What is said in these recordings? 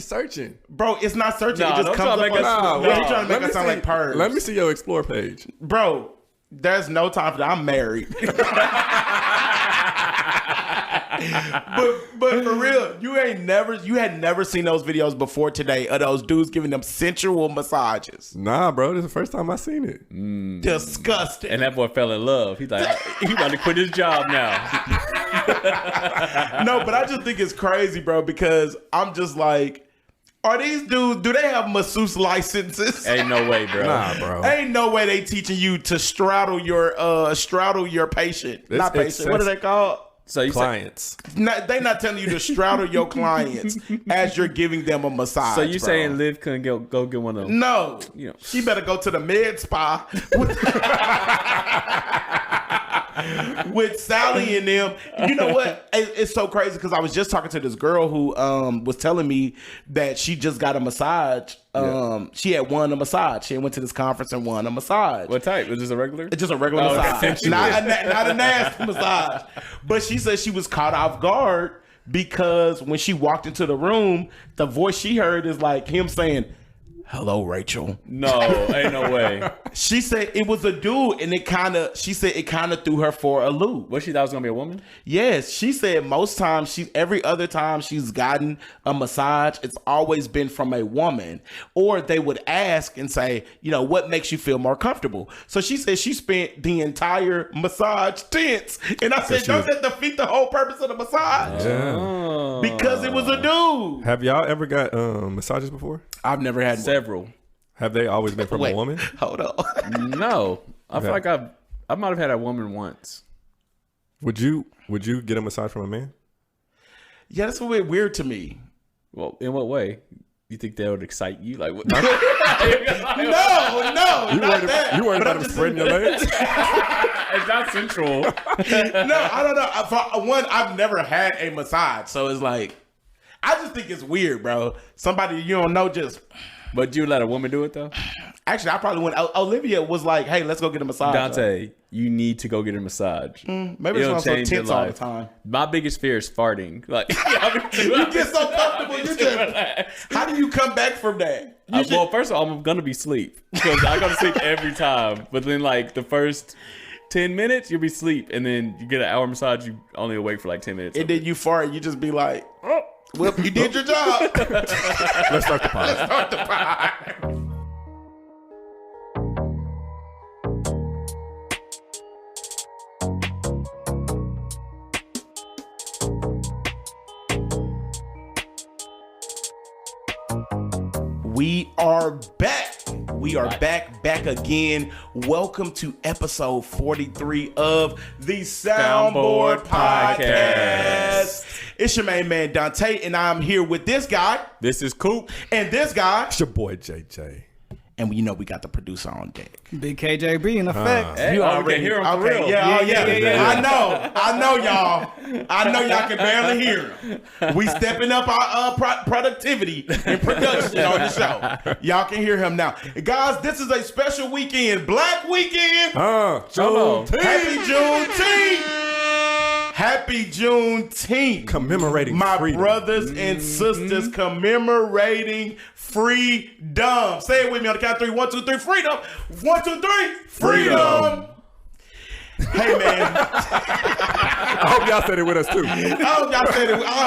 searching. Bro, it's not searching. No, It just don't comes try up to make on... us- He's trying to make us sound like pervs. Let me see your explore page. Bro, there's no time for that. I'm married. but for real, you had never seen those videos before today of those dudes giving them sensual massages. Nah, bro, this is the first time I seen it. Disgusting. And that boy fell in love. He's like, he about to quit his job now. No, but I just think it's crazy, bro, because I'm just like, are these dudes, do they have masseuse licenses? Ain't no way, bro. Nah, bro. Ain't no way they teaching you to straddle your patient. It's Not patient. What are they called? So you say, Clients. They not telling you to straddle your clients as you're giving them a massage. so you bro. saying Liv couldn't go get one of them? No, You know. she better go to the med spa with Sally and them. You know what? It's so crazy because I was just talking to this girl who was telling me that she just got a massage. She had won a massage. She went to this conference and won a massage. What type? Was this a regular? It's just a regular Oh, massage, okay. not a nasty massage. But she said she was caught off guard because when she walked into the room, the voice she heard is like him saying, "Hello, Rachel." No, ain't no way. She said it was a dude, and she said it kind of threw her for a loop. What, she thought it was gonna be a woman? Yes, she said most times every other time she's gotten a massage, it's always been from a woman, or they would ask and say, you know, what makes you feel more comfortable? So she said she spent the entire massage tense, and I said, don't that defeat the whole purpose of the massage? Yeah. Because it was a dude. Have y'all ever got massages before? I've never had one. Several. Have they always been from Wait, a woman? hold on. No, I feel like I might have had a woman once. Would you get a massage from a man? Yeah, that's a bit weird to me. Well, in what way? You think that would excite you? Like what? No, You not that. You worried But about I'm him just spreading your legs? It's not sensual. No, I don't know. For one, I've never had a massage, so it's like, I just think it's weird, bro. Somebody you don't know just. But you let a woman do it though? Actually, I probably went. Olivia was like, "Hey, let's go get a massage." Dante, you need to go get a massage. Maybe it's It'll not so change your tense all the life. time. My biggest fear is farting. Like You get so comfortable. You just. How do you come back from that? Well, first of all, I'm gonna be asleep because I go to sleep every time. But then, like the first 10 minutes, you'll be asleep, and then you get an hour massage. You only awake for like 10 minutes. And then you fart. You just be like, "Oh, well, you did your job." Let's start the pod. Start the pod. We are back. We are back again. Welcome to episode 43 of the Soundboard Podcast. It's your main man, Dante, and I'm here with this guy. This is Coop. And this guy. It's your boy JJ. And you know we got the producer on deck. Big KJB in effect. Hey, You we already can hear him for okay, real. Yeah. I know, y'all. I know y'all can barely hear him. We stepping up our productivity and production on the show. Y'all can hear him now, guys. This is a special weekend, Black Weekend. Juneteenth. Happy Juneteenth. Happy Juneteenth. Commemorating my freedom. brothers and sisters, commemorating freedom. Say it with me on the count of 3. 1, 2, 3. Freedom. 1, 2, 3. Freedom. Hey man, I hope y'all said it with us too. I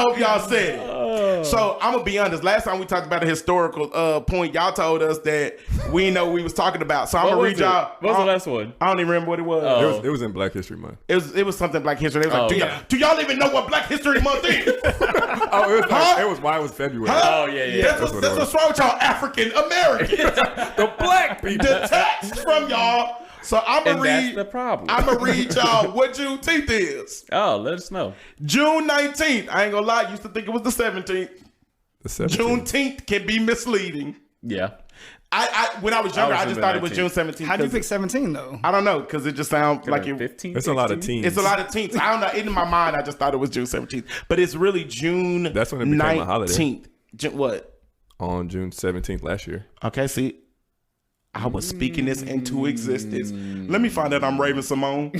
hope y'all said it. So I'm gonna be honest. Last time we talked about a historical point, y'all told us that we know we was talking about. So I'm gonna read y'all. What was the last one? I don't even remember what it was. Oh. It was in Black History Month. It was something Black History. They was like, do y'all even know what Black History Month is? It was why it was February. Oh, yeah. That's what's wrong with y'all African Americans. The black people. Detached from y'all. So I'm And gonna that's read. the problem. I'm gonna read y'all what Juneteenth is. Oh, let us know. June 19th. I ain't gonna lie. I used to think it was the 17th. The 17th. Juneteenth can be misleading. Yeah. I when I was younger, I just thought it was June 17th. How'd you pick 17 though? I don't know, because it just sounds like it. 15. It's a lot of teens. It's a lot of teens. I don't know. In my mind, I just thought it was June 17th, but it's really June. That's when it became a holiday. 19th. What? On June 17th last year. Okay, see, I was speaking this into existence. Let me find out I'm Raven Simone.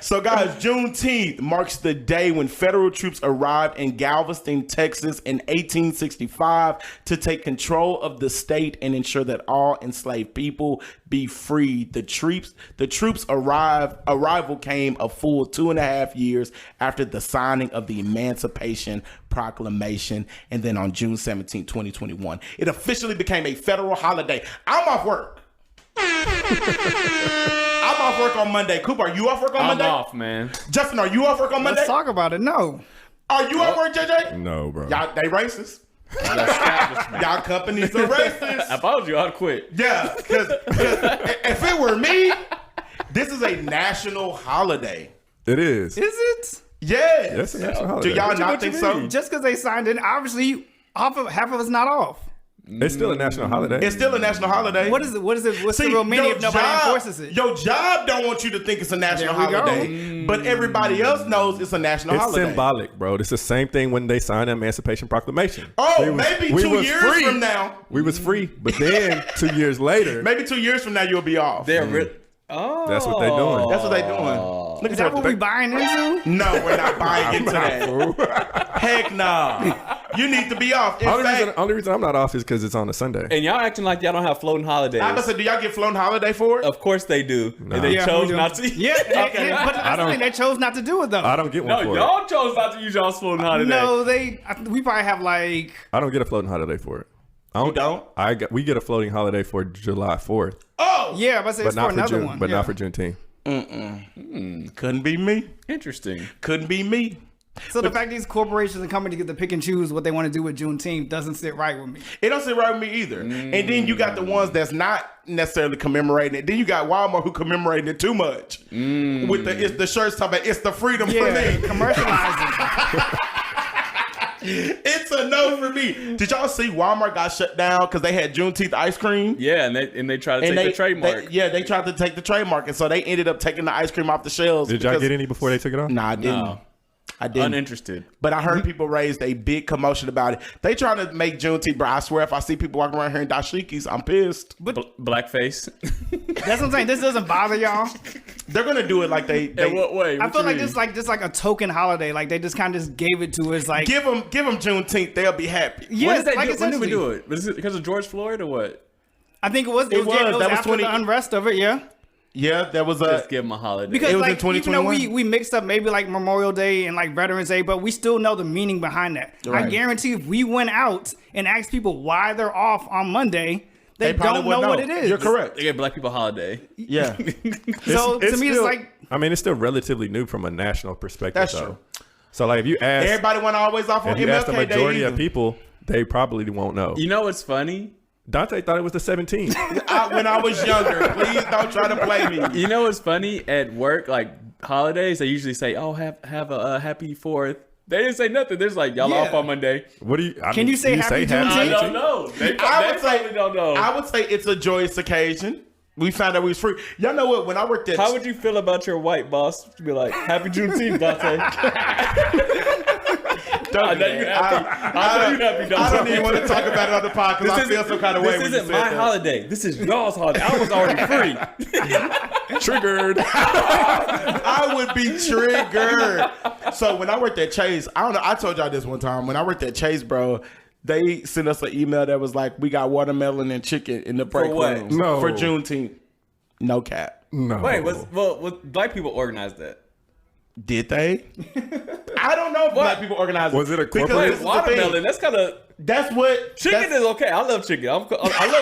So, guys, Juneteenth marks the day when federal troops arrived in Galveston, Texas in 1865 to take control of the state and ensure that all enslaved people be freed. The troops arrival came a full 2.5 years after the signing of the Emancipation Proclamation, and then on June 17, 2021, it officially became a federal holiday. I'm off work. I'm off work on Monday. Cooper, are you off work on Monday? I'm off, man. Justin, are you off work on Monday? Let's talk about it. No. Are you off work, JJ? No, bro. Y'all, they racist. Y'all companies are racist. If I was you, I'd quit. Yeah, because if it were me, this is a national holiday. It is. Is it? Yeah. That's a national holiday. Do y'all What not you think so? mean? Just because they signed it, obviously, half of us not off. It's still a national holiday. It's still a national holiday. What is it? What's See, the real meaning your if nobody job- enforces it? Your job don't want you to think it's a national There we go. holiday, but everybody else knows it's a national It's holiday. symbolic, bro. It's the same thing when they signed the Emancipation Proclamation. Oh, maybe we 2 was years free. from now. We was free, but then 2 years later, Maybe 2 years from now you'll be off. Oh, that's what they doing. That's what they doing. Look Is at that what we buying into? No, we're not buying into that. Heck no. You need to be off. In fact, only reason I'm not off is because it's on a Sunday. And y'all acting like y'all don't have floating holidays. I was say, do y'all get flown holiday for it? Of course they do. And they Yeah, chose we do. not to. Yeah, but that's the thing. They chose not to do it though. I don't get one No, for it. y'all chose not to use y'all's floating holiday. No, we probably have like. I don't get a floating holiday for it. You don't? We get a floating holiday for July 4th, Oh, Yeah, but say but it's for not for another June. one. But yeah. not for Juneteenth. couldn't be me. Interesting. Couldn't be me. So the fact these corporations and companies get to pick and choose what they want to do with Juneteenth doesn't sit right with me. It don't sit right with me either. And then you got the ones that's not necessarily commemorating it. Then you got Walmart who commemorating it too much. With the shirts talking about it's the freedom for Yeah, me. commercializing. It's a no for me. Did y'all see Walmart got shut down because they had Juneteenth ice cream? Yeah, and they try to take the trademark. They tried to take the trademark, and so they ended up taking the ice cream off the shelves. Did y'all because- get any before they took it off? Nah, I didn't. No. I didn't. Uninterested. But I heard people raised a big commotion about it. They trying to make Juneteenth, bro. I swear, if I see people walking around here in dashikis, I'm pissed. Blackface. That's what I'm saying. This doesn't bother y'all. They're gonna do it like they In what way? I What feel you like mean? this like a token holiday. Like they just kind of just gave it to us. Like give them Juneteenth. They'll be happy. yeah, When did they like do, when did we essentially. do it? Was it because of George Floyd or what? I think it was. It was. That was That was after 20 the unrest of it. Yeah. Yeah, there was a. Just give them a holiday. Because It was in like even though 2021? we mixed up maybe like Memorial Day and like Veterans Day, but we still know the meaning behind that. Right. I guarantee if we went out and asked people why they're off on Monday, they probably don't know wouldn't what it is. You're correct. they gave black people a holiday. Yeah, So to me, it's still- like I mean, it's still relatively new from a national perspective. That's though. true. So, like, if you ask, everybody want always off on if you ask the MLK Day. majority either. of people, they probably won't know. You know what's funny? Dante thought it was the 17th. When I was younger, please don't try to play me. You know what's funny? At work, like holidays, they usually say, "Oh, have a happy 4th." They didn't say nothing. They're just like, "Y'all Yeah. off on Monday." What do you? Can you say happy Juneteenth? I don't know. They probably don't know. I would say it's a joyous occasion. We found out we was free. Y'all know what? When I worked at How would you feel about your white boss to be like, "Happy Juneteenth, Dante"? Don't I do know you that. happy. I know you happy, Dante. I don't even want to talk about it on the podcast because I feel some kind of way. This when you isn't said my that. holiday. This is y'all's holiday. I was already free. Triggered. I would be triggered. So when I worked at Chase, I don't know. I told y'all this one time. When I worked at Chase, bro, they sent us an email that was like, "We got watermelon and chicken in the break what? room No. for Juneteenth." No cap. No. Wait, was black people organized that? Did they? I don't know if black people organized it. Was it a Because corporate- this is the Watermelon. thing. That's kind of That's what chicken that's- is okay. I love chicken. I love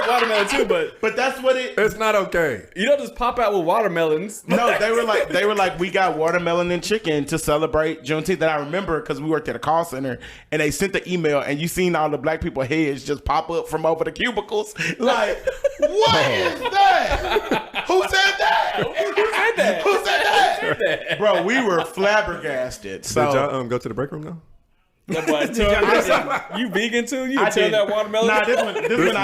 watermelon too, but But that's what it. It's not okay. you don't just pop out with watermelons. No, they were like, we got watermelon and chicken to celebrate Juneteenth. That I remember because we worked at a call center and they sent the email and you seen all the black people heads just pop up from over the cubicles. Like, what is that? Who said that? Who said that? Bro, we were flabbergasted. Did So y'all go to the break room though? That boy, you vegan too? You I tell did that watermelon? Nah,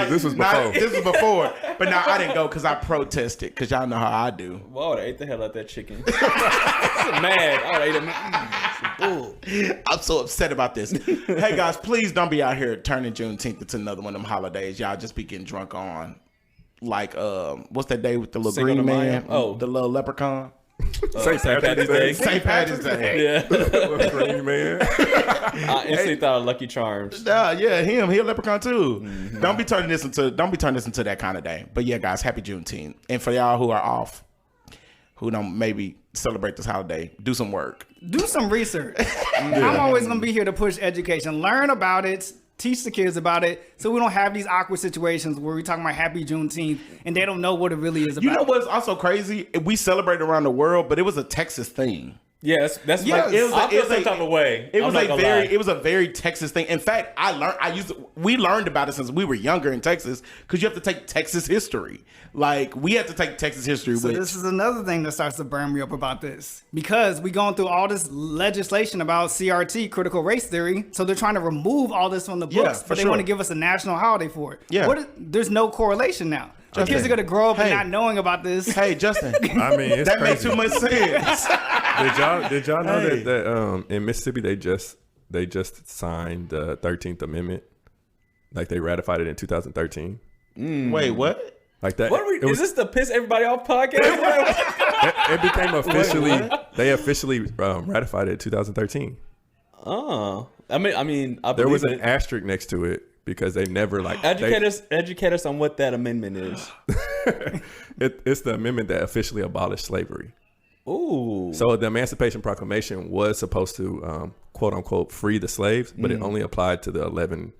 this was before. This was before. But now I didn't go because I protested because y'all know how I do. Well, I would have ate the hell out of that chicken. I'm mad. I would have ate it. I'm so upset about this. Hey guys, please don't be out here turning Juneteenth into another one of them holidays. Y'all just be getting drunk on. Like what's that day with the little Cinco de green Mayo? man? Oh. The little leprechaun. St. Patrick's Day. St. Patrick's Day. Yeah. Green man. I instantly thought of Lucky Charms. Yeah, him. He a leprechaun too. Don't be turning this into that kind of day. But yeah, guys, happy Juneteenth. And for y'all who are off, who don't maybe celebrate this holiday, do some work. Do some research. I'm always gonna be here to push education. Learn about it. Teach the kids about it, so we don't have these awkward situations where we're talking about Happy Juneteenth and they don't know what it really is about. You know what's also crazy? We celebrate around the world, but it was a Texas thing. Yeah, that's Yes. like, It was I feel some type of way. It I'm was not a gonna very, lie. it was a very Texas thing. In fact, we learned about it since we were younger in Texas because you have to take Texas history. Like we have to take Texas history. So which, this is another thing that starts to burn me up about this, because we going through all this legislation about CRT, critical race theory. So they're trying to remove all this from the Yeah, books, for but they sure. want to give us a national holiday for it. Yeah. There's no correlation now. The Justin, kids are gonna grow up and hey. not knowing about this. hey, Justin, I mean, it's that crazy. makes too much sense. Did y'all know Hey. that in Mississippi they just signed the 13th Amendment, like they ratified it in 2013. Wait, what? Like that. What are we? it was- Is this the piss everybody off podcast? it became officially. They officially ratified it in 2013. Oh, I mean, I There believe was an it. asterisk next to it because they never like Educate us on what that amendment is. It's the amendment that officially abolished slavery. Ooh. So the Emancipation Proclamation was supposed to quote unquote free the slaves, but it only applied to the 11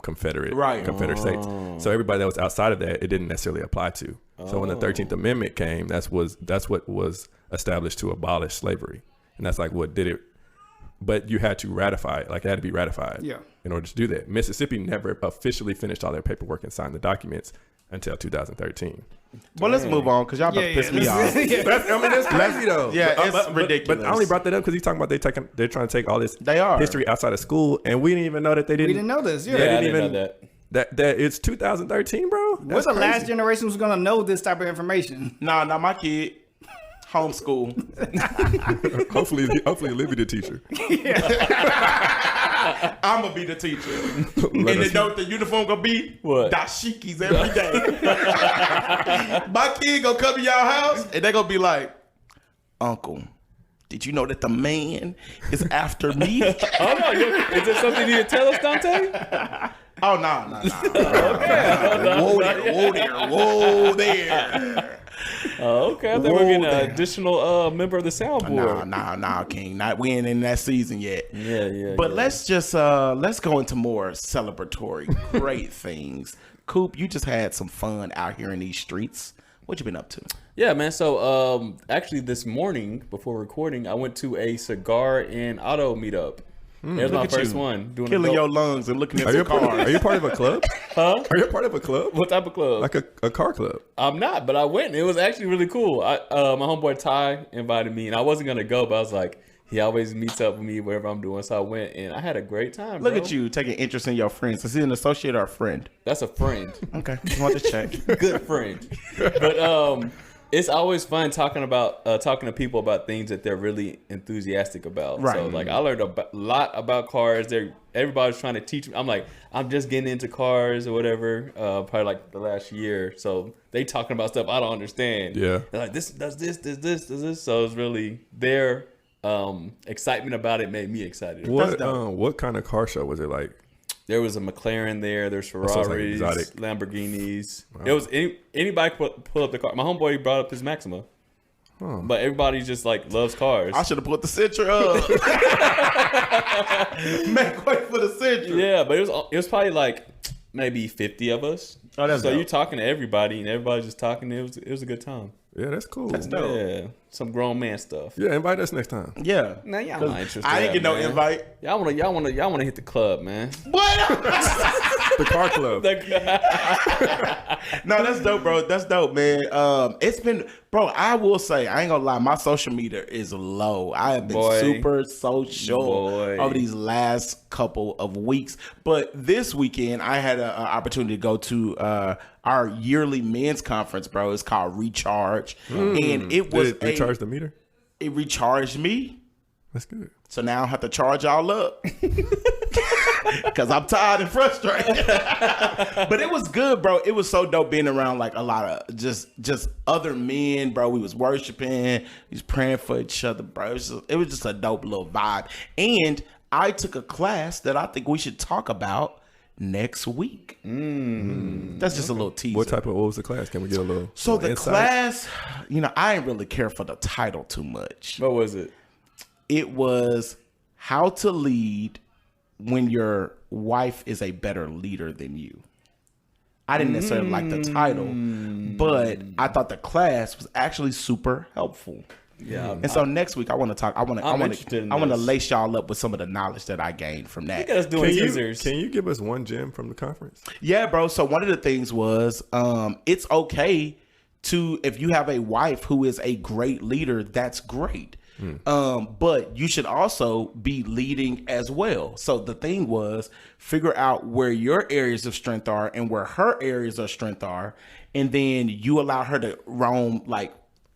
Confederate states. So everybody that was outside of that, it didn't necessarily apply to. So when the 13th Amendment came, that's what was established to abolish slavery, and that's like what did it. But you had to ratify it, like it had to be ratified Yeah. in order to do that. Mississippi never officially finished all their paperwork and signed the documents until 2013. Well, let's move on because y'all about to piss me off. That's crazy though. Yeah, But- it's but- ridiculous. But I only brought that up because he's talking about they're trying to take all this They are. history outside of school, and we didn't even know that they didn't. We didn't know this. Yeah. Yeah, I didn't didn't even- know that. That it's 2013, bro. We're That's the crazy. last generation who's gonna know this type of information. Nah, my kid. Homeschool. Hopefully, Libby the teacher. I'm gonna be the teacher. And us they know what the uniform gonna be? What? Dashikis every day. My kid gonna come to y'all house and they gonna be like, Uncle, did you know that the man is after me? Oh no! Is there something you need to tell us, Dante? Oh no. Whoa there. Oh, okay. I thought we were getting an additional member of the soundboard. Nah, King. We ain't in that season yet. Yeah. But let's just let's go into more celebratory great things. Coop, you just had some fun out here in these streets. What you been up to? Yeah, man. So actually, this morning before recording, I went to a cigar and auto meetup. There's my at first you. one. Doing Killing a your lungs and looking at Are you, some cars. are you part of a club? Huh? Are you part of a club? What type of club? Like a car club? I'm not, but I went. It was actually really cool. My homeboy Ty invited me, and I wasn't gonna go, but I was like, he always meets up with me wherever I'm doing, so I went, and I had a great time. Look bro. at you taking interest in your friends. Is he an associate or a friend? That's a friend. Okay, just want to check. Good friend. But it's always fun talking to people about things that they're really enthusiastic about. Right. So like I learned a lot about cars. Everybody's trying to teach me. I'm like, I'm just getting into cars or whatever. Probably like the last year. So they talking about stuff I don't understand. Yeah. They're like, this does this. So it's really their excitement about it made me excited. What kind of car show was it like? There was a McLaren there. There's sounds like Ferraris, exotic. Lamborghinis. It was anybody pull up the car. My homeboy brought up his Maxima, but everybody just like loves cars. I should have put the Sentra up. Make way for the Sentra. Yeah, but it was probably like maybe 50 of us. Oh, that's so dope. you're talking to everybody and everybody's just talking. It was a good time. Yeah, that's cool. That's dope. Yeah, some grown man stuff. Yeah, invite us next time. Yeah. Nah, y'all not interested. I didn't get no man. invite. Y'all wanna hit the club, man. What? The car club. No, that's dope, bro. That's dope, man. It's been, bro, I will say, I ain't gonna lie, my social media is low. I have been super social over these last couple of weeks. But this weekend, I had an opportunity to go to our yearly men's conference, bro. It's called Recharge. And it was Did it recharge the meter? it recharged me. That's good. So now I have to charge y'all up because I'm tired and frustrated. But it was good, bro. It was so dope being around like a lot of just other men, bro. We was worshiping, we was praying for each other, bro. It was just a dope little vibe. And I took a class that I think we should talk about next week. That's just a little teaser. What was the class? Can we get a little? So the insight? class, I ain't really care for the title too much. What was it? It was how to lead when your wife is a better leader than you. I didn't necessarily like the title, but I thought the class was actually super helpful. Yeah. And so next week I want to talk. I want interested in to this. lace y'all up with some of the knowledge that I gained from that. Look at us doing Can teasers. you give us one gem from the conference? Yeah, bro. So one of the things was, it's okay to, if you have a wife who is a great leader, that's great. But you should also be leading as well. So the thing was, figure out where your areas of strength are and where her areas of strength are, and then you allow her to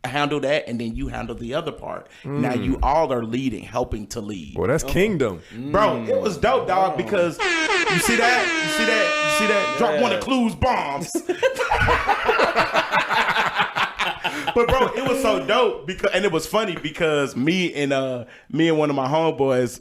handle that, and then you handle the other part. Now you all are leading, helping to lead. Well, that's kingdom. Bro, it was dope, dog, because you see that? Drop one of Clue's bombs. But bro, it was so dope and it was funny because me and one of my homeboys,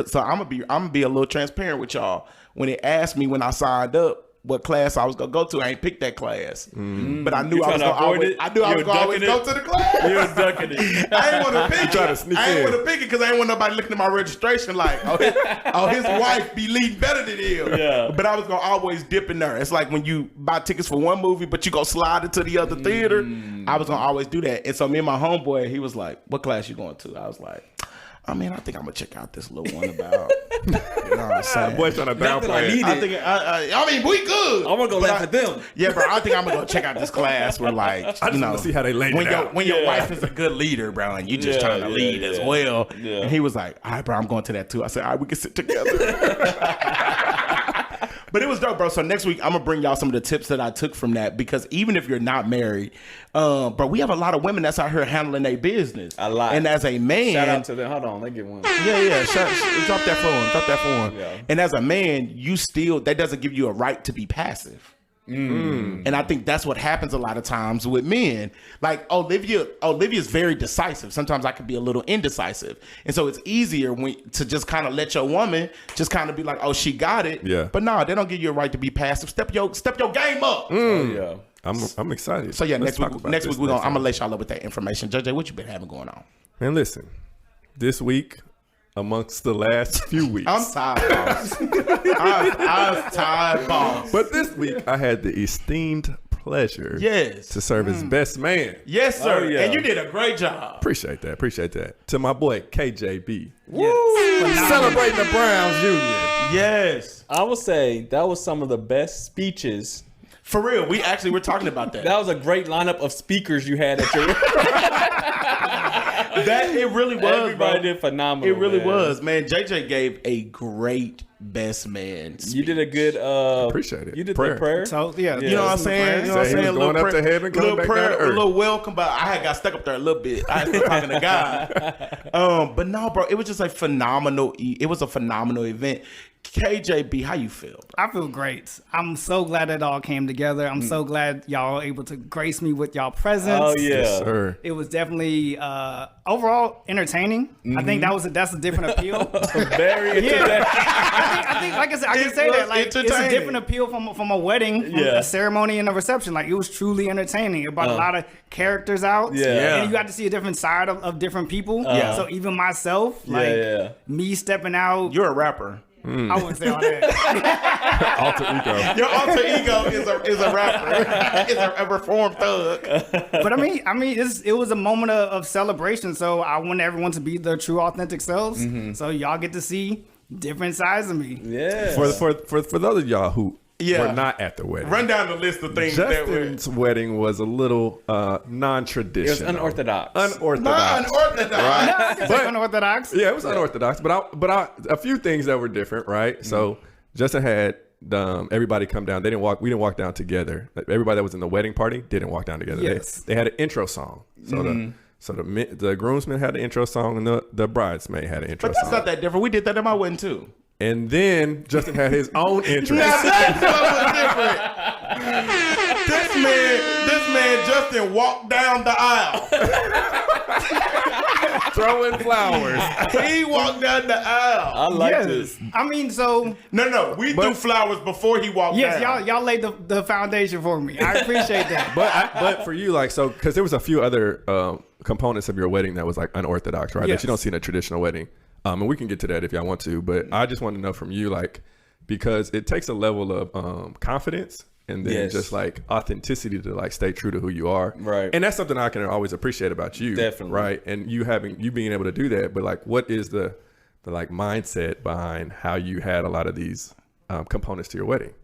so I'm gonna be a little transparent with y'all. When they asked me when I signed up what class I was gonna go to, I ain't picked that class, but I knew I was gonna always go to the class. You were ducking it. I ain't want to pick try to it. sneak I ain't in. want to pick it because I ain't want nobody looking at my registration like, his wife be leading better than him. Yeah. But I was gonna always dip in there. It's like when you buy tickets for one movie, but you go slide into the other theater. I was gonna always do that. And so me and my homeboy, he was like, "What class you going to?" I was like, I think I'm gonna check out this little one about. You know what I'm saying? Boy, trying to Not that I downplay need it. it. We good. I'm gonna go But laugh at them. Yeah, bro. I think I'm gonna go check out this class where, like, I just want to see how they laid when it out. your wife is a good leader, bro, and you just trying to lead as well. Yeah. And he was like, "All right, bro, I'm going to that too." I said, "All right, we can sit together." But it was dope, bro. So next week I'm gonna bring y'all some of the tips that I took from that, because even if you're not married, bro, we have a lot of women that's out here handling their business. A lot. And as a man, Shout out to them. Hold on, let me get one. yeah, drop that for him. Yeah. And as a man, that doesn't give you a right to be passive. And I think that's what happens a lot of times with men. Like Olivia's very decisive. Sometimes I could be a little indecisive, and so it's easier to just kind of let your woman just kind of be like, "Oh, she got it." Yeah. But no, they don't give you a right to be passive. Step your game up. Oh, yeah. I'm excited. So yeah, Let's talk about next this week I'm time. gonna let y'all up with that information. JJ, what you been having going on? Man, listen, this week, amongst the last few weeks, I'm tired, boss. I'm tired, boss. but this week I had the esteemed pleasure Yes. to serve as best man. Yes, sir. Oh, yeah. And you did a great job. Appreciate that. To my boy KJB, Yes. celebrating the Browns Union. Yes. I will say that was some of the best speeches. For real. We actually were talking about that. That was a great lineup of speakers you had at your. It really was. Everybody bro. did phenomenal. It really man. was, man. JJ gave a great best man speech. You did a good. Appreciate it. You did Prayer. the prayer. So yeah, You know what I'm saying? You know what I'm Say he saying? was going up to heaven, coming little back prayer, down to earth. a little welcome, but I had got stuck up there a little bit. I was talking to God. But no, bro, it was just a phenomenal. It was a phenomenal event. KJB, how you feel, bro? I feel great. I'm so glad it all came together. I'm so glad y'all were able to grace me with y'all presence. Oh yeah. Yes, sir. It was definitely overall entertaining. I think that's a different appeal. Very. I think, like I said, I can say was that. Like, it's a entertaining. different appeal from a wedding, from Yeah. a ceremony and a reception. Like, it was truly entertaining. It brought a lot of characters out. Yeah. And you got to see a different side of different people. Yeah. So even myself, like yeah. me stepping out, You're a rapper. I wouldn't say all that. Alter ego. Your alter ego is a rapper. Is a reformed thug. But I mean, it was a moment of celebration. So I want everyone to be their true, authentic selves. So y'all get to see different sides of me. Yeah. For those of y'all who Yeah. were not at the wedding, Run down the list of things that were Justin's wedding was a little non-traditional. It was unorthodox. Unorthodox. unorthodox. No, I can say unorthodox. Yeah, it was unorthodox, but a few things that were different, right? So Justin had everybody come down. We didn't walk down together. Like, everybody that was in the wedding party didn't walk down together. Yes. They had an intro song. So So the groomsman had the intro song and the bridesmaid had an intro But that's song. not that different. We did that in my wedding too. And then Justin had his own intro. Now that's what was different. This man Justin walked down the aisle. Throwing flowers. He walked down the aisle. I like Yes. this. I mean, so No, we threw flowers before he walked yes, down. y'all laid the foundation for me. I appreciate that. But for you, like, so because there was a few other components of your wedding that was like unorthodox, right? Yes. That you don't see in a traditional wedding. And we can get to that if y'all want to. But I just want to know from you, like, because it takes a level of confidence and then Yes. just like authenticity to like stay true to who you are. Right. And that's something I can always appreciate about you. Definitely. Right. And you being able to do that. But like, what is the like mindset behind how you had a lot of these components to your wedding?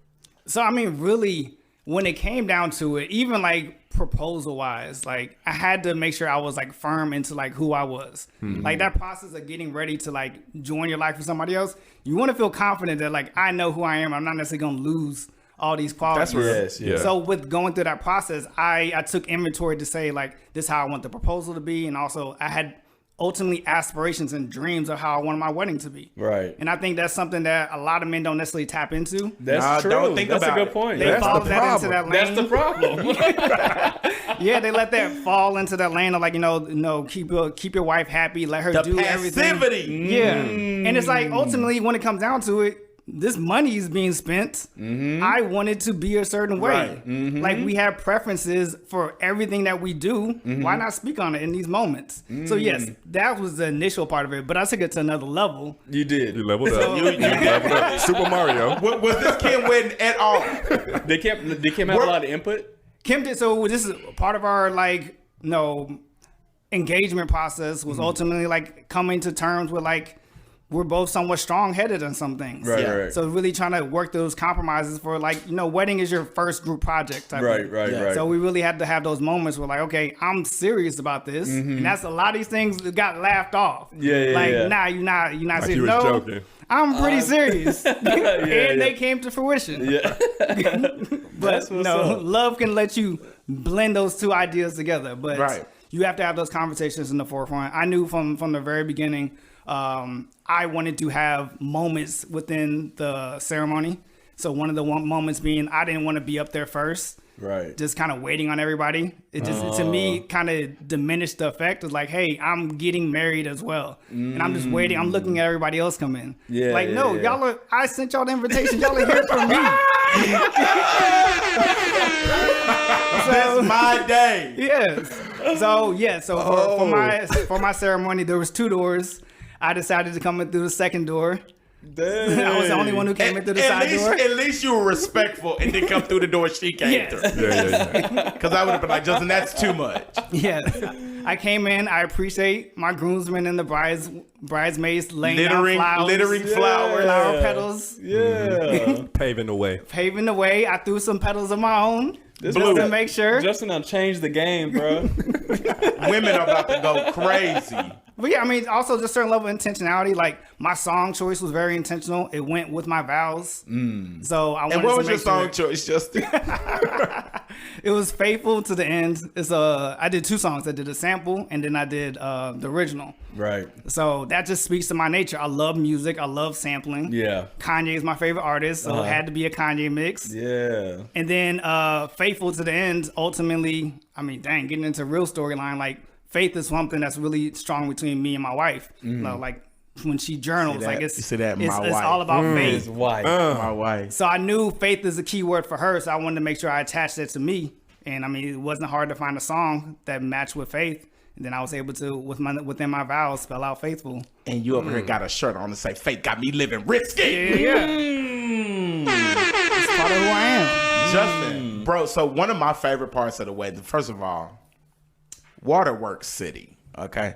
So I mean, really, when it came down to it, even like proposal wise, like I had to make sure I was like firm into like who I was. Like that process of getting ready to like join your life with somebody else, you want to feel confident that like I know who I am. I'm not necessarily gonna lose all these qualities. That's real. Yes, yeah. So with going through that process, I took inventory to say like this is how I want the proposal to be, and also I had ultimately aspirations and dreams of how I wanted my wedding to be. Right. And I think that's something that a lot of men don't necessarily tap into. That's Nah, true. don't think That's about a good it. point. They That's follow the that into that problem. lane. That's the problem. Yeah, they let that fall into that lane of like, keep your wife happy, let her The do everything. passivity. Yeah. And it's like ultimately when it comes down to it, this money is being spent. I want it to be a certain way. Right. Like we have preferences for everything that we do. Why not speak on it in these moments? So yes, that was the initial part of it, but I took it to another level. You did. You leveled up. You leveled up. Super Mario. Was this Kim wedding at all? Did Kim have a lot of input? Kim did, so this is part of our like, engagement process was ultimately like coming to terms with like, we're both somewhat strong-headed on some things. Right, Yeah. right. So really trying to work those compromises for like, wedding is your first group project type Right, thing. right, Yeah. right. So we really had to have those moments where like, okay, I'm serious about this. And that's a lot of these things that got laughed off. Yeah, Like, yeah. nah, you're not Like serious. you was No, joking. I'm pretty serious. and yeah. they came to fruition. Yeah. But That's what's up. love can let you blend those two ideas together. But Right. you have to have those conversations in the forefront. I knew from the very beginning, I wanted to have moments within the ceremony. So one of the moments being, I didn't want to be up there first. Right. Just kind of waiting on everybody. It just, to me, kind of diminished the effect of like, hey, I'm getting married as well. And I'm just waiting. I'm looking at everybody else come in. Yeah, Like, yeah, no, yeah. y'all are, I sent y'all the invitation. Y'all are here for me. That's my day. Yes. So for my ceremony, there was 2 doors. I decided to come in through the second door. I was the only one who came in through the side door. At least you were respectful and didn't come through the door she came Yes. through. Yeah. Because I would have been like, Justin, that's too much. Yes. I came in. I appreciate my groomsmen and the bridesmaids laying down flowers. Littering flowers. Flower petals. Yeah. Paving the way. Paving the way. I threw some petals of my own. This Just to was- make sure. Justin done changed the game, bro. Women are about to go crazy. But yeah, I mean, also just certain level of intentionality. Like my song choice was very intentional. It went with my vows. So I wanted And what to was your make sure song choice, Justin? it was faithful to the end. It's I did 2 songs. I did a sample and then I did the original. Right. So that just speaks to my nature. I love music. I love sampling. Yeah. Kanye is my favorite artist, so it had to be a Kanye mix. Yeah. And then faithful to the end. Ultimately, I mean, dang, getting into real storyline, like faith is something that's really strong between me and my wife. Like when she journals, that? like it's You see that? it's, My it's wife. all about His faith. wife. My wife. So I knew faith is a key word for her, so I wanted to make sure I attached that to me. And I mean, it wasn't hard to find a song that matched with faith. And then I was able to, within my vows, spell out faithful. And you over here got a shirt on to say, Faith got me living risky. Yeah. It's part of who I am. Justin, bro, so one of my favorite parts of the wedding, first of all, Waterworks City, okay?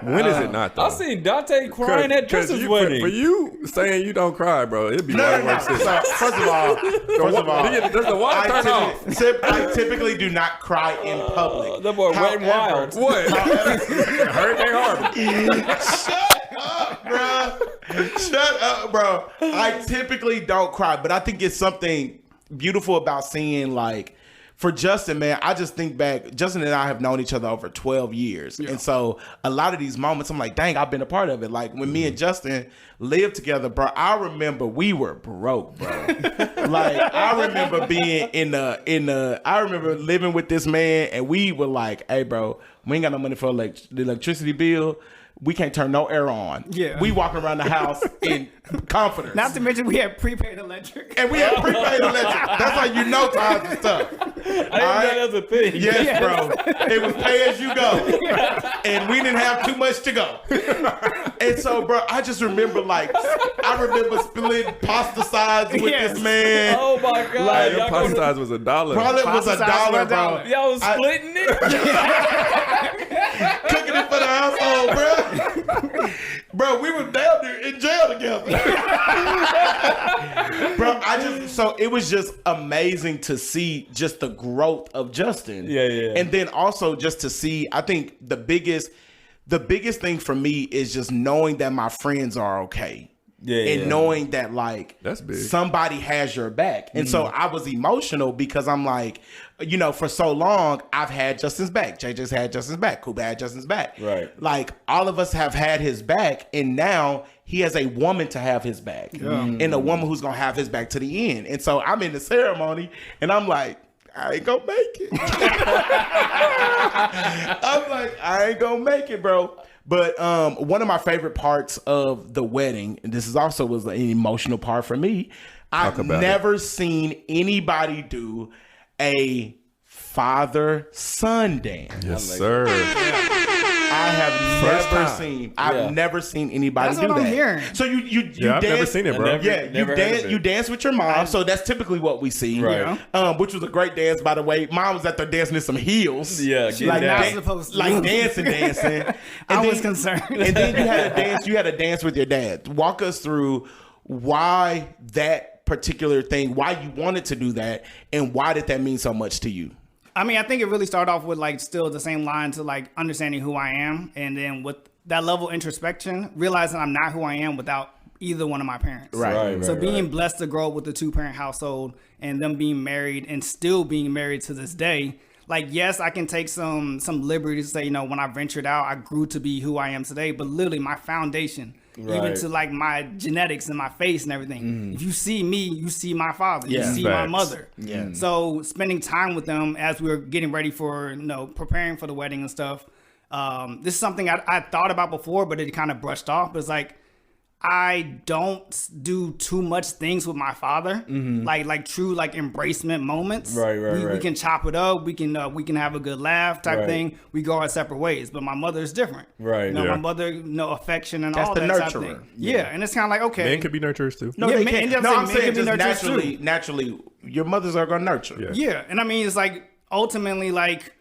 When is it not though? I seen Dante crying at Justin's you, wedding. For you saying you don't cry, bro, it'd be No. Waterworks City. So, first of all, Does the water turn off? I typically do not cry in public. That boy wet and However- wild. What? Hurricane Harvey. Shut up, bro. I typically don't cry, but I think it's something beautiful about seeing like for Justin, man, I just think back. Justin and I have known each other over 12 years. And so a lot of these moments, I'm like, dang, I've been a part of it. Like when me and Justin lived together, bro, I remember we were broke, bro. Like I remember being I remember living with this man and we were like, hey, bro, we ain't got no money for the electricity bill. We can't turn no air on. Yeah. We walking around the house in comforters. Not to mention we had prepaid electric. And we had prepaid electric. That's how you know times is tough. I didn't know that was a thing. Yes, bro. It was pay as you go. And we didn't have too much to go. And so, bro, I just remember splitting pasta sides with this man. Oh my God. Like, the pasta size was $1. Probably was $1, bro. Y'all was splitting it? Cooking it for the household, bro. Bro, we were down there in jail together. Bro, so it was just amazing to see just the growth of Justin. Yeah. And then also just to see, I think the biggest thing for me is just knowing that my friends are okay. And knowing that like that's big. Somebody has your back. And so I was emotional because I'm like, you know, for so long I've had Justin's back. JJ's had Justin's back. Kuba had Justin's back. Right. Like all of us have had his back, and now he has a woman to have his back. And a woman who's gonna have his back to the end. And so I'm in the ceremony and I'm like, I ain't gonna make it. I'm like, I ain't gonna make it, bro. But one of my favorite parts of the wedding, and this is also was an emotional part for me, I've never seen anybody do a father-son dance. Yes, sir. I have never seen anybody That's do what that. I'm hearing. So you I've dance, never seen it, bro. You dance with your mom. So that's typically what we see. Right. Which was a great dance, by the way. Mom was out there dancing in some heels. Yeah, She was not supposed to. Like dancing. And I was concerned. And then you had a dance with your dad. Walk us through why that particular thing, why you wanted to do that, and why did that mean so much to you? I mean, I think it really started off with like still the same line to like understanding who I am, and then with that level of introspection, realizing I'm not who I am without either one of my parents. Right. So being blessed to grow up with a 2-parent household and them being married and still being married to this day. Like, yes, I can take some liberties to say, you know, when I ventured out, I grew to be who I am today. But literally my foundation, even to like my genetics and my face and everything. If you see me, you see my father. You see my mother. Yeah. So spending time with them as we were getting ready for, you know, preparing for the wedding and stuff. This is something I thought about before, but it kind of brushed off. But it's like, I don't do too much things with my father, like true like embracement moments. Right. We can chop it up. We can have a good laugh type thing. We go our separate ways. But my mother is different. Right. You know, my mother, affection and That's all the that type of nurturer. thing. Yeah, and it's kind of like okay. Men can be nurturers too. No, Yeah, they men- can't. and No, I'm men saying can be just nurturers naturally, your mothers are going to nurture. Yeah, and I mean, it's like ultimately, like,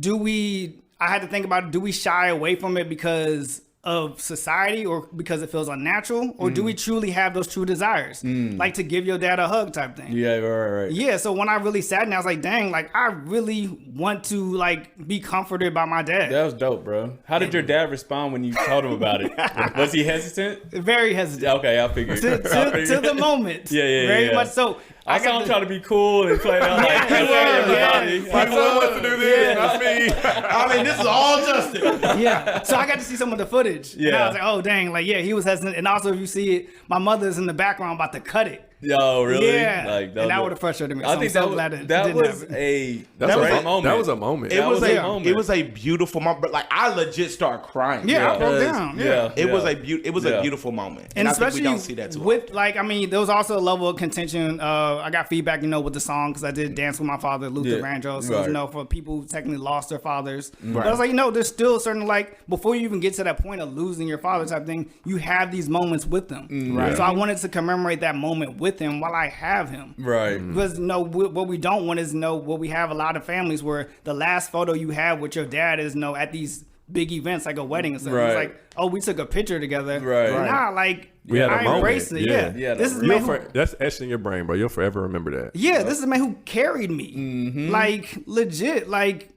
I had to think about, do we shy away from it because of society or because it feels unnatural, or do we truly have those true desires, like to give your dad a hug type thing? Yeah, right. Yeah, so when I really sat down, I was like, dang, like I really want to like be comforted by my dad. That was dope, bro. How did your dad respond when you told him about it? Was he hesitant? Very hesitant. Okay, I figured. To the moment. Yeah, Very much so. I saw him trying to be cool and play out like, everybody. My son wants to do this, not me. I mean, this is all Justin. Yeah. So I got to see some of the footage. And I was like, oh, dang. Like, yeah, he was hesitant. And also, if you see it, my mother's in the background about to cut it. Yo, really? Yeah. Like, and that would have frustrated me. So I think I'm so glad it that didn't was happen. That was a moment. That was a moment. It was a moment. It was a beautiful moment. But like, I legit started crying. Yeah, I broke because down. Yeah. It was a beautiful moment, and I think we don't see that too with like, I mean, there was also a level of contention. I got feedback, with the song because I did Dance with My Father, Luther Vandross. So for people who technically lost their fathers, but I was like, there's still certain like before you even get to that point of losing your father type thing, you have these moments with them. Right. So I wanted to commemorate that moment with him while I have him. Right. Because what we don't want is what we have a lot of families where the last photo you have with your dad is at these big events like a wedding and stuff. Right. It's like, oh, we took a picture together. Right. Nah, like We had a I moment. embraced it. Yeah. Yeah, This is that man who, That's etched in your brain, bro. You'll forever remember that. yeah, this is a man who carried me. Like legit. Like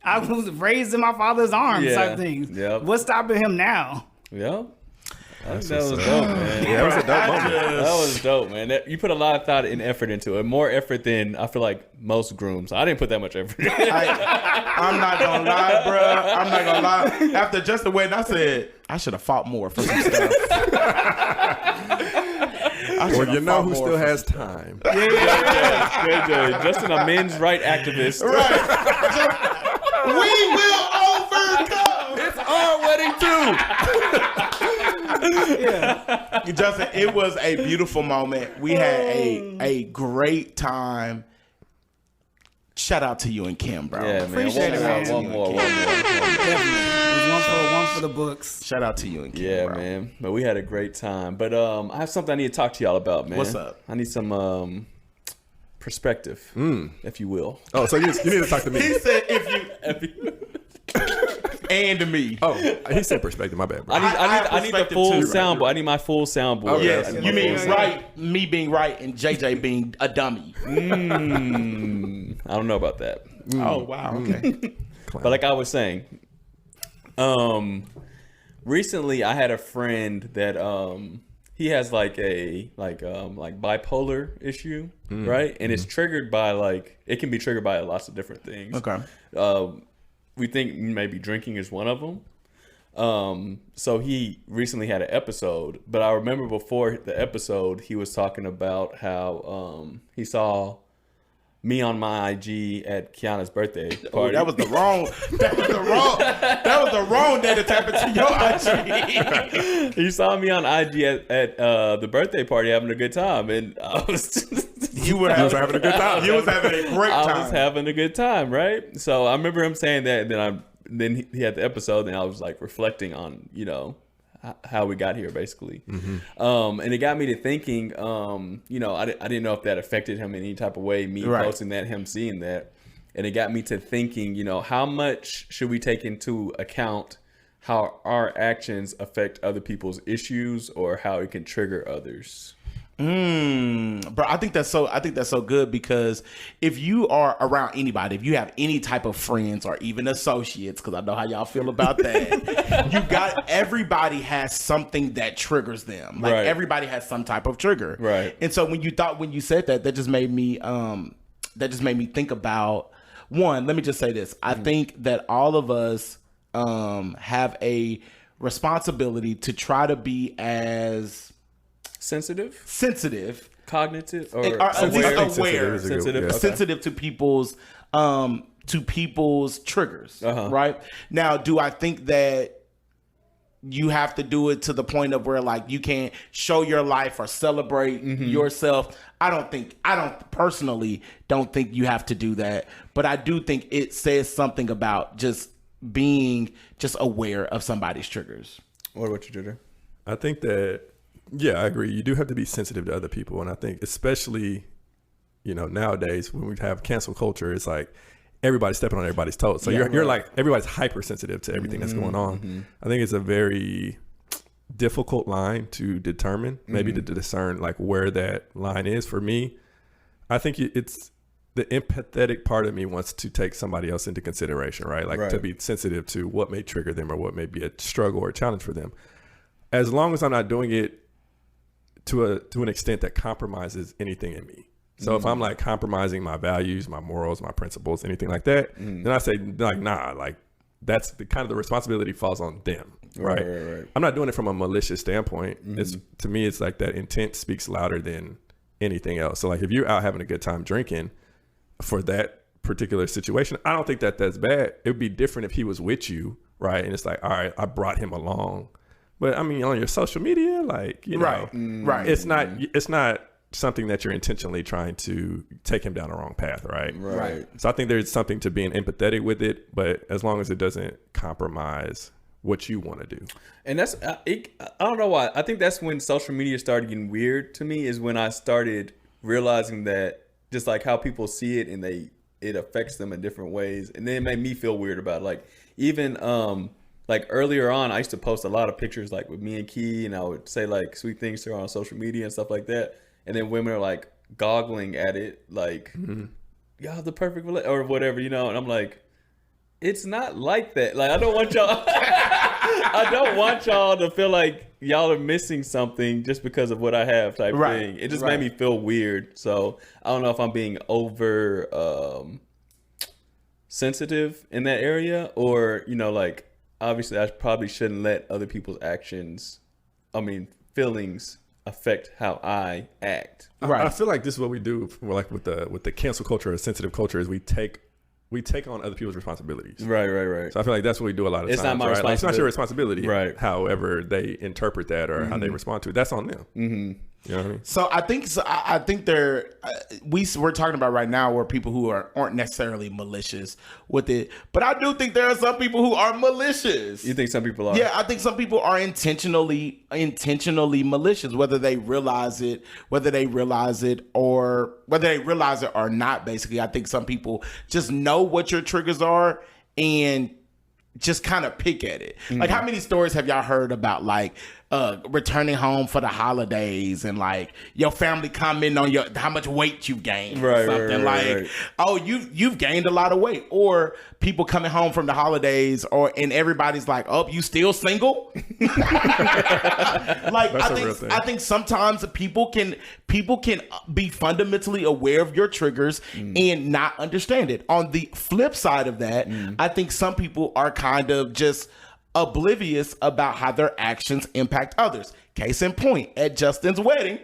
I was raised in my father's arms type thing. Yep. What's stopping him now? Yeah. That was dope, man. Yeah, that was a dope moment. That was dope, man. You put a lot of thought and effort into it. More effort than I feel like most grooms. I didn't put that much effort in. I'm not gonna lie, bro. I'm not gonna lie. After just the wedding, I said I should have fought more for some stuff. Well, you know who still has time. JJ, Justin, a men's right activist. Right. We will overcome. It's our wedding too. Yeah. Justin, it was a beautiful moment. We had a great time. Shout out to you and Kim, bro. Yeah, man. Appreciate it, man. One more. Definitely. It was one for the books. Shout out to you and Kim, Yeah, bro. man. But we had a great time. But I have something I need to talk to y'all about, man. What's up? I need some perspective, if you will. Oh, so you need to talk to me. He said if you and me. Oh, he said perspective. My bad, bro. I need the perspective full too. soundboard. I need my full soundboard. Okay. Yes, Yeah. you mean right, me being right and JJ being a dummy. I don't know about that. Oh, wow. Okay. But like I was saying, recently I had a friend that he has like bipolar issue, right? And it's triggered by it can be triggered by lots of different things. Okay. We think maybe drinking is one of them. So he recently had an episode, but I remember before the episode, he was talking about how he saw me on my IG at Kiana's birthday party. Oh, that was the wrong day to tap into your IG. He saw me on IG at the birthday party having a good time, and I was You were having a good time. You was having a great time. I was having a good time, right? So I remember him saying that, and then he had the episode, and I was like reflecting on how we got here, basically. And it got me to thinking, I didn't know if that affected him in any type of way, me posting that, him seeing that. And it got me to thinking, how much should we take into account how our actions affect other people's issues or how it can trigger others? Bro, I think that's so good, because if you are around anybody, if you have any type of friends or even associates, because I know how y'all feel about that, everybody has something that triggers them. Like everybody has some type of trigger. Right. And so when you said that just made me think about one. Let me just say this. I think that all of us have a responsibility to try to be as sensitive, cognitive, or at least aware. Sensitive to people's triggers, right? Now, do I think that you have to do it to the point of where you can't show your life or celebrate yourself? I personally don't think you have to do that, but I do think it says something about just being aware of somebody's triggers. What about you, JJ? I think that, yeah, I agree. You do have to be sensitive to other people. And I think especially, nowadays when we have cancel culture, it's like everybody's stepping on everybody's toes. So you're like, everybody's hypersensitive to everything that's going on. I think it's a very difficult line to determine, maybe to discern where that line is. For me, I think it's the empathetic part of me wants to take somebody else into consideration, right? To be sensitive to what may trigger them or what may be a struggle or a challenge for them. As long as I'm not doing it to an extent that compromises anything in me. So if I'm compromising my values, my morals, my principles, anything like that, then I say nah, that's the kind of the responsibility falls on them. Right. I'm not doing it from a malicious standpoint. To me, it's that intent speaks louder than anything else. So if you're out having a good time drinking for that particular situation, I don't think that that's bad. It would be different if he was with you, right? And it's all right, I brought him along. But I mean, on your social media, right. It's not something that you're intentionally trying to take him down the wrong path, right? Right. So I think there's something to being empathetic with it, but as long as it doesn't compromise what you want to do. And that's I don't know why. I think that's when social media started getting weird to me, is when I started realizing that just how people see it and it affects them in different ways, and then it made me feel weird about it. Even earlier on, I used to post a lot of pictures with me and Key, and I would say sweet things to her on social media and stuff like that. And then women are goggling at it, y'all have the perfect or whatever, and I'm like, it's not like that. I don't want y'all. I don't want y'all to feel like y'all are missing something just because of what I have type thing. It just made me feel weird. So I don't know if I'm being over sensitive in that area, or like obviously I probably shouldn't let other people's feelings affect how I act. I feel like this is what we do, like with the cancel culture or sensitive culture, is we take on other people's responsibilities. Right. So I feel like that's what we do a lot of times. It's not my responsibility. Like, it's not your responsibility. Right. However they interpret that or how they respond to it, that's on them. Mm-hmm. You know what I mean? So I think we're talking about right now where people who aren't necessarily malicious with it, but I do think there are some people who are malicious. You think some people are? Yeah, I think some people are intentionally malicious, whether they realize it or not. Basically, I think some people just know what your triggers are and just kind of pick at it. Like, how many stories have y'all heard about like returning home for the holidays and like your family commenting on how much weight you've gained, or something like, oh, you've gained a lot of weight, or people coming home from the holidays and everybody's like, oh, you still single? Like, I think sometimes people can be fundamentally aware of your triggers and not understand it. On the flip side of that, I think some people are kind of just oblivious about how their actions impact others. Case in point, at Justin's wedding,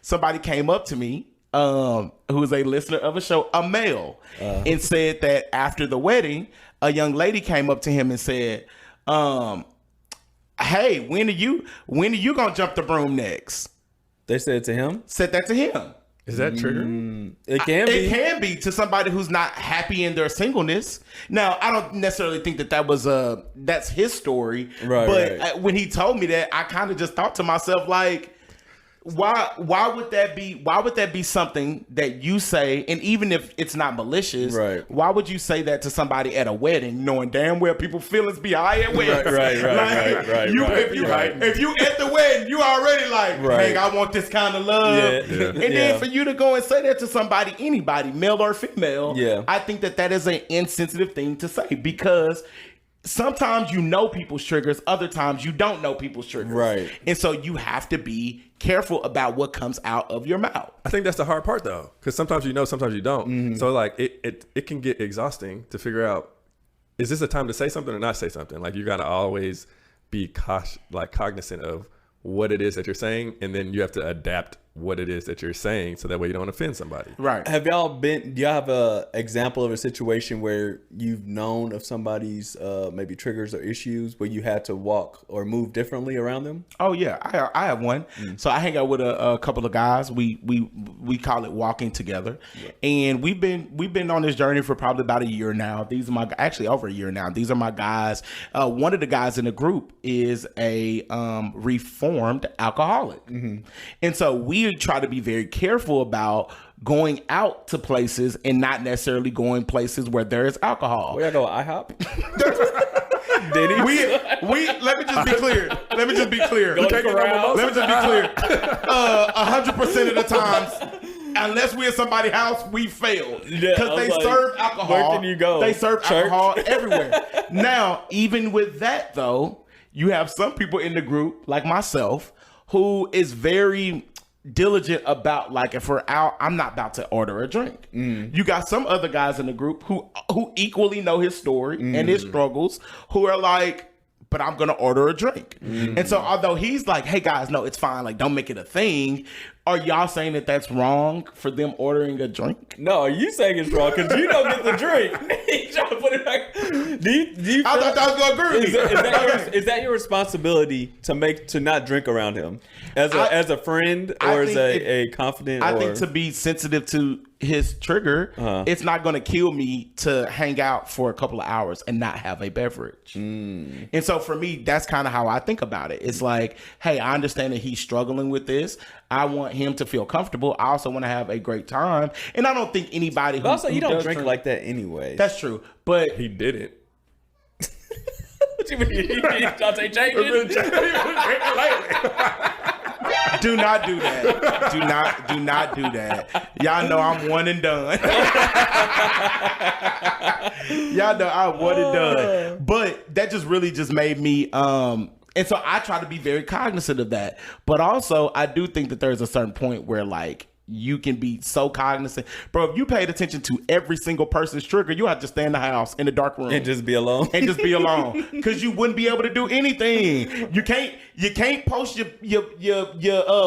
somebody came up to me, who was a listener of a show, a male, and said that after the wedding, a young lady came up to him and said, hey, when are you gonna jump the broom next? They said to him? Said that to him. Is that trigger? It can be. It can be to somebody who's not happy in their singleness. Now, I don't necessarily think that was that's his story. But when he told me that, I kind of just thought to myself, like, why would that be something that you say, and even if it's not malicious, why would you say that to somebody at a wedding, knowing damn well people's feelings be high at weddings? Right. If you at the wedding, you already like, hey, I want this kind of love. And then for you to go and say that to somebody, anybody, male or female, I think that is an insensitive thing to say, because sometimes you know people's triggers, other times you don't know people's triggers. Right. And so you have to be careful about what comes out of your mouth. I think that's the hard part, though, because sometimes you know, sometimes you don't. So like it can get exhausting to figure out, is this a time to say something or not say something? Like, you got to always be cognizant of what it is that you're saying, and then you have to adapt what it is that you're saying so that way you don't offend somebody. Right. Do y'all have a example of a situation where you've known of somebody's maybe triggers or issues where you had to walk or move differently around them? Oh yeah, I have one. So I hang out with a couple of guys. We call it walking together, and we've been on this journey for probably about a year now. Over a year now. These are my guys. One of the guys in the group is a reformed alcoholic, and so we try to be very careful about going out to places and not necessarily going places where there is alcohol. We gotta go IHOP. Did he? Let me just be clear. Let me just be clear. 100% of the times, unless we're at somebody's house, we failed. Because they serve alcohol. Where can you go? They serve alcohol everywhere. Now, even with that, though, you have some people in the group, like myself, who is very diligent about, like, if we're out, I'm not about to order a drink. You got some other guys in the group who equally know his story and his struggles, who are like, but I'm gonna order a drink. And so although he's like, hey guys, no, it's fine, like, don't make it a thing, are y'all saying that that's wrong for them ordering a drink? No, you saying it's wrong because you don't get the drink. You trying to put it back. Do you I thought that was gonna agree with me. Is that your responsibility to not drink around him as a friend or as a confident? I think to be sensitive to his trigger, it's not going to kill me to hang out for a couple of hours and not have a beverage. And so for me, that's kind of how I think about it. It's like, hey, I understand that he's struggling with this. I want him to feel comfortable. I also want to have a great time. And I don't think anybody but also, you don't drink like that anyway. That's true. But he didn't. What you mean? Dante changed it? Do not do that. Do not do that. Y'all know I'm one and done. Y'all know I'm one and done. But that just really just made me and so I try to be very cognizant of that. But also I do think that there's a certain point where like you can be so cognizant. Bro, if you paid attention to every single person's trigger, you have to stay in the house in the dark room. And just be alone. Because you wouldn't be able to do anything. You can't post your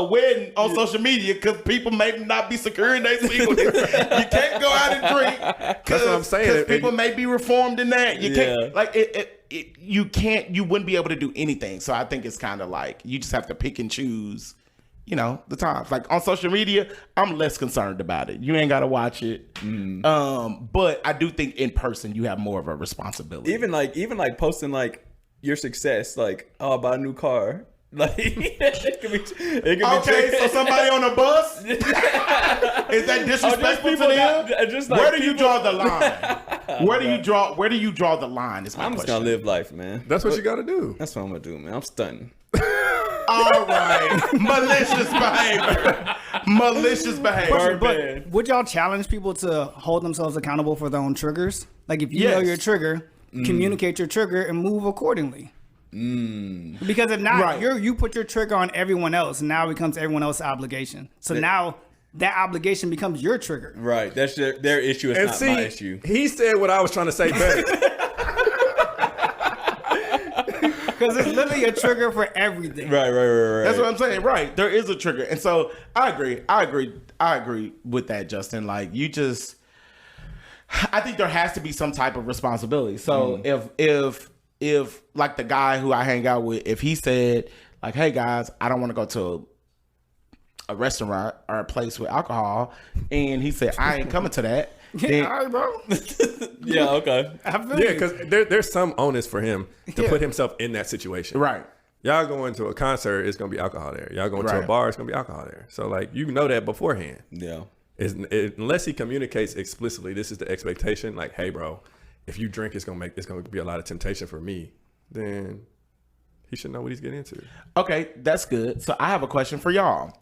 wedding on social media because people may not be secure in their singleness. You can't go out and drink. That's what I'm saying. Because people may be reformed in that. You can't like you wouldn't be able to do anything. So I think it's kind of like you just have to pick and choose. You know, the times. Like on social media, I'm less concerned about it. You ain't got to watch it. But I do think in person you have more of a responsibility. Even like posting like your success, like, oh, I bought a new car. Like it could be okay, so somebody on a bus? Is that disrespectful to them? Where do you draw the line? Where do you draw the line? Is my I'm question. just gonna live life, man. That's what you got to do. That's what I'm gonna do, man. I'm stunting. All right. Malicious behavior. But would y'all challenge people to hold themselves accountable for their own triggers? Like if you know your trigger, communicate your trigger and move accordingly. Because if not, you put your trigger on everyone else, and now it becomes everyone else's obligation. So now that obligation becomes your trigger. Right. That's their issue. It's not my issue. He said what I was trying to say better. Because it's literally a trigger for everything. Right. That's what I'm saying. Right. There is a trigger. And so I agree with that, Justin. Like I think there has to be some type of responsibility. So if like the guy who I hang out with, if he said like, hey guys, I don't want to go to a restaurant or a place with alcohol, and he said, I ain't coming to that. Then, all right, bro. Yeah, okay. Because there's some onus for him to put himself in that situation. Right. Y'all going to a concert, it's going to be alcohol there. Y'all going to a bar, it's going to be alcohol there. So, like, you know that beforehand. Yeah. Unless he communicates explicitly, this is the expectation, like, hey, bro, if you drink, it's going to be a lot of temptation for me, then he should know what he's getting into. Okay, that's good. So I have a question for y'all.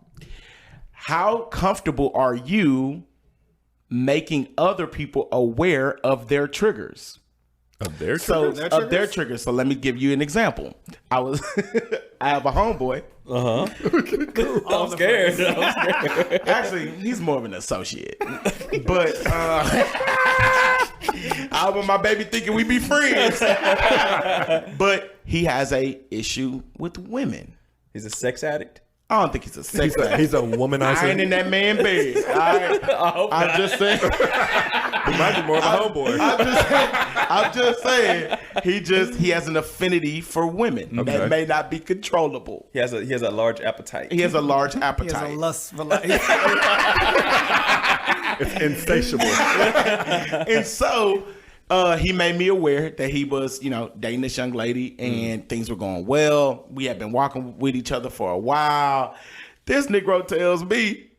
How comfortable are you making other people aware of their triggers? Of their triggers? Of their triggers. So let me give you an example. I have a homeboy. Cool. I'm scared. Actually, he's more of an associate. But I want my baby thinking we be friends. But he has a issue with women. He's a sex addict. I don't think he's a sex addict. He's a womanizer. I ain't in that man bed. I'm just saying. He might be more of a homeboy. I'm just saying. He has an affinity for women that may not be controllable. He has a large appetite. He has a large appetite. He has a lust for life. It's insatiable. And so he made me aware that he was, dating this young lady and things were going well. We had been walking with each other for a while. This Negro tells me,